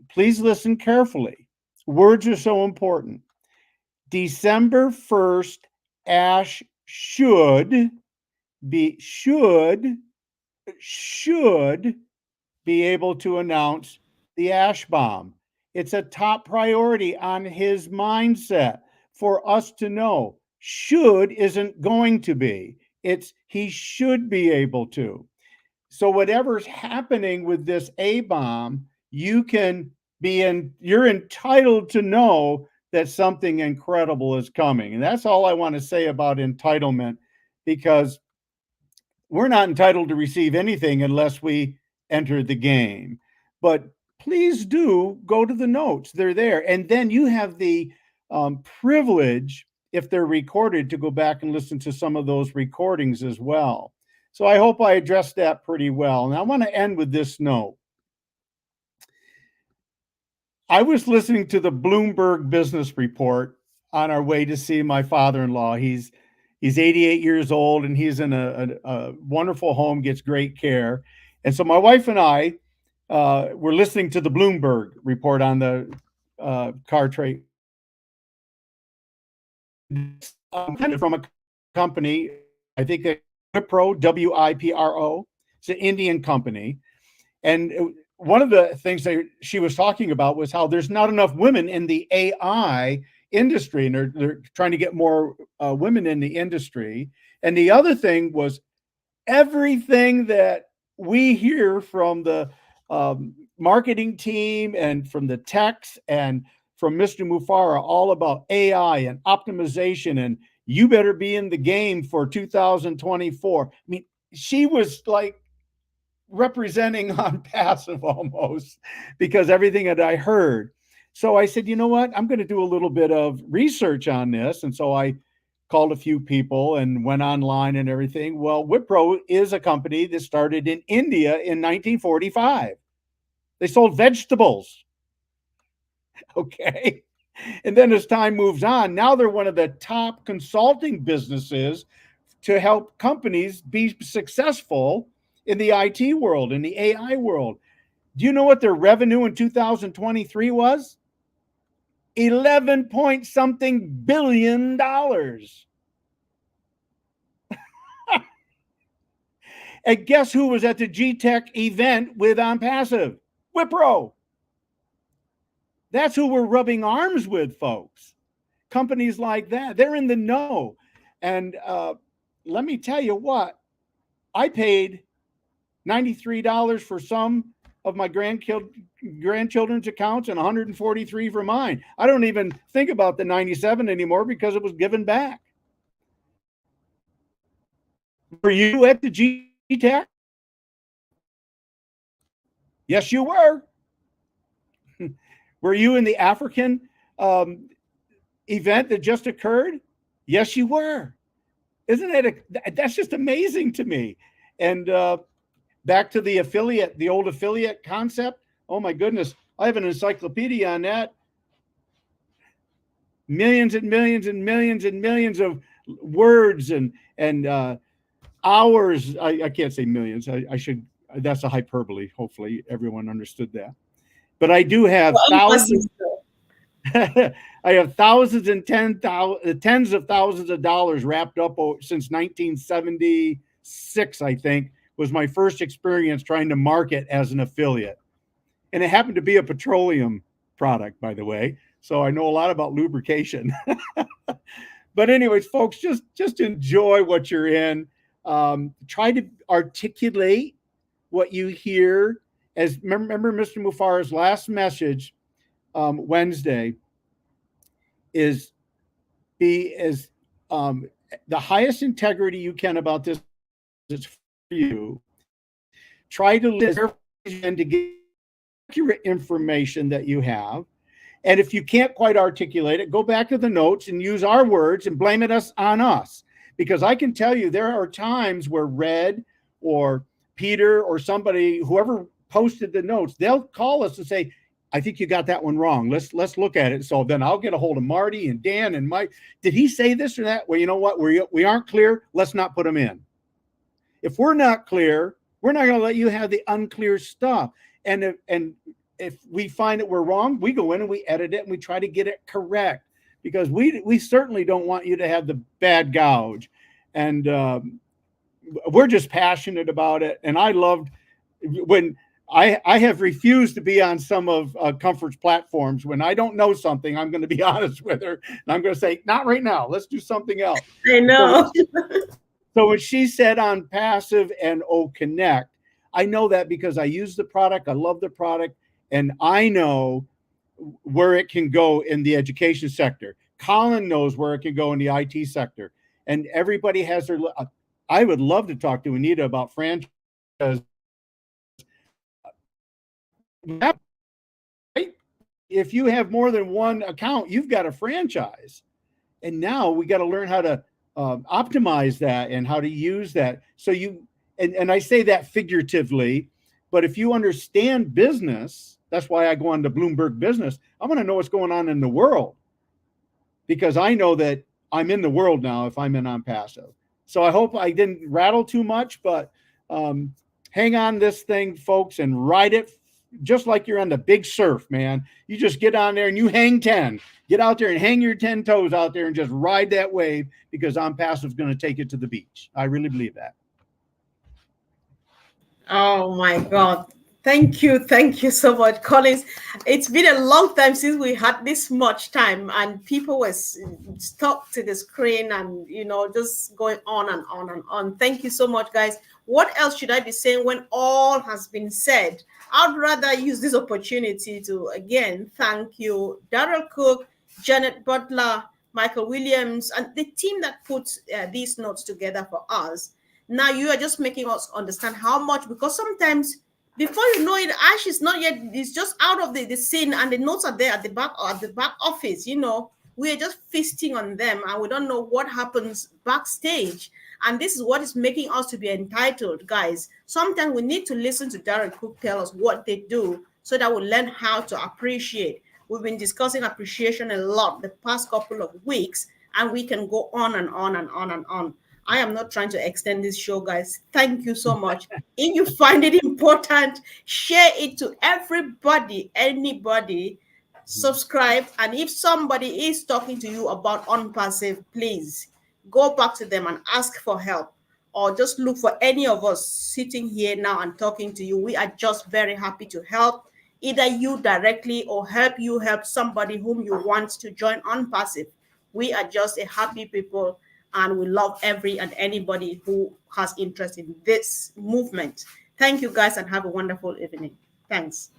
please listen carefully. Words are so important. December 1st, Ash should be able to announce the Ash Bomb. It's a top priority on his mindset for us to know. Should isn't going to be. It's he should be able to. So whatever's happening with this A-bomb, you're entitled to know that something incredible is coming. And that's all I want to say about entitlement, because we're not entitled to receive anything unless we enter the game. But please do go to the notes. They're there. And then you have the privilege, if they're recorded, to go back and listen to some of those recordings as well. So I hope I addressed that pretty well. And I want to end with this note. I was listening to the Bloomberg Business Report on our way to see my father-in-law. He's 88 years old, and he's in a wonderful home, gets great care. And so my wife and I were listening to the Bloomberg report on the car trade. From a company, I think that Wipro, W-I-P-R-O. It's an Indian company. And one of the things that she was talking about was how there's not enough women in the AI industry, and they're trying to get more women in the industry. And the other thing was everything that we hear from the marketing team and from the techs and from Mr. Mufara all about AI and optimization, and you better be in the game for 2024. I mean, she was like representing OnPassive almost, because everything that I heard. So I said, you know what? I'm going to do a little bit of research on this. And so I called a few people and went online and everything. Well, Wipro is a company that started in India in 1945. They sold vegetables. Okay. And then as time moves on, now they're one of the top consulting businesses to help companies be successful in the IT world, in the AI world. Do you know what their revenue in 2023 was? 11 point something billion dollars. And guess who was at the G-Tech event with OnPassive? Wipro. That's who we're rubbing arms with, folks. Companies like that, they're in the know. And let me tell you what, I paid $93 for some of my grandchildren's accounts and $143 for mine. I don't even think about the 97 anymore because it was given back. Were you at the G-Tech? Yes, you were. Were you in the African event that just occurred? Yes, you were. Isn't that that's just amazing to me? And back to the affiliate, the old affiliate concept. Oh my goodness, I have an encyclopedia on that. Millions and millions and millions and millions of words and hours. I can't say millions. I should. That's a hyperbole. Hopefully, everyone understood that. But I do have thousands. I have thousands and tens of thousands of dollars wrapped up since 1976, I think, was my first experience trying to market as an affiliate. And it happened to be a petroleum product, by the way. So I know a lot about lubrication. But anyways, folks, just enjoy what you're in. Try to articulate what you hear. As remember Mr. Mufara's last message Wednesday is be as the highest integrity you can about this is for you. Try to listen and to get accurate information that you have. And if you can't quite articulate it, go back to the notes and use our words and blame it on us. Because I can tell you there are times where Red or Peter or somebody, whoever posted the notes, they'll call us and say, I think you got that one wrong. Let's look at it. So then I'll get a hold of Marty and Dan and Mike. Did he say this or that? Well, you know what? We aren't clear. Let's not put them in. If we're not clear, we're not going to let you have the unclear stuff. And if we find that we're wrong, we go in and we edit it and we try to get it correct, because we certainly don't want you to have the bad gouge. And we're just passionate about it. And I loved when I have refused to be on some of Comfort's platforms. When I don't know something, I'm going to be honest with her. And I'm going to say, not right now. Let's do something else. I know. So when she said OnPassive and Connect, I know that because I use the product. I love the product. And I know where it can go in the education sector. Colin knows where it can go in the IT sector. And everybody has their... I would love to talk to Anita about franchise. If you have more than one account, you've got a franchise. And now we got to learn how to optimize that and how to use that. So you, and I say that figuratively, but if you understand business, that's why I go on to Bloomberg Business. I want to know what's going on in the world, because I know that I'm in the world now if I'm in OnPassive. So I hope I didn't rattle too much, but hang on this thing, folks, and ride it just like you're on the big surf, man. You just get on there and you hang 10. Get out there and hang your 10 toes out there and just ride that wave, because OnPassive is going to take you to the beach. I really believe that. Oh my God. Thank you so much, Collins. It's been a long time since we had this much time and people were stuck to the screen and, just going on and on and on. Thank you so much, guys. What else should I be saying when all has been said? I'd rather use this opportunity to, again, thank you, Darrell Cook, Janet Butler, Michael Williams, and the team that puts these notes together for us. Now you are just making us understand how much, because sometimes before you know it, Ash is not yet, it's just out of the scene and the notes are there at the back office. We are just feasting on them and we don't know what happens backstage. And this is what is making us to be entitled, guys. Sometimes we need to listen to Darren Cook tell us what they do so that we learn how to appreciate. We've been discussing appreciation a lot the past couple of weeks, and we can go on and on and on and on. I am not trying to extend this show, guys. Thank you so much. If you find it important, share it to everybody, anybody. Subscribe. And if somebody is talking to you about OnPassive, please go back to them and ask for help, or just look for any of us sitting here now and talking to you. We are just very happy to help either you directly or help somebody whom you want to join OnPassive. We are just a happy people, and we love every and anybody who has interest in this movement. Thank you, guys, and have a wonderful evening. Thanks.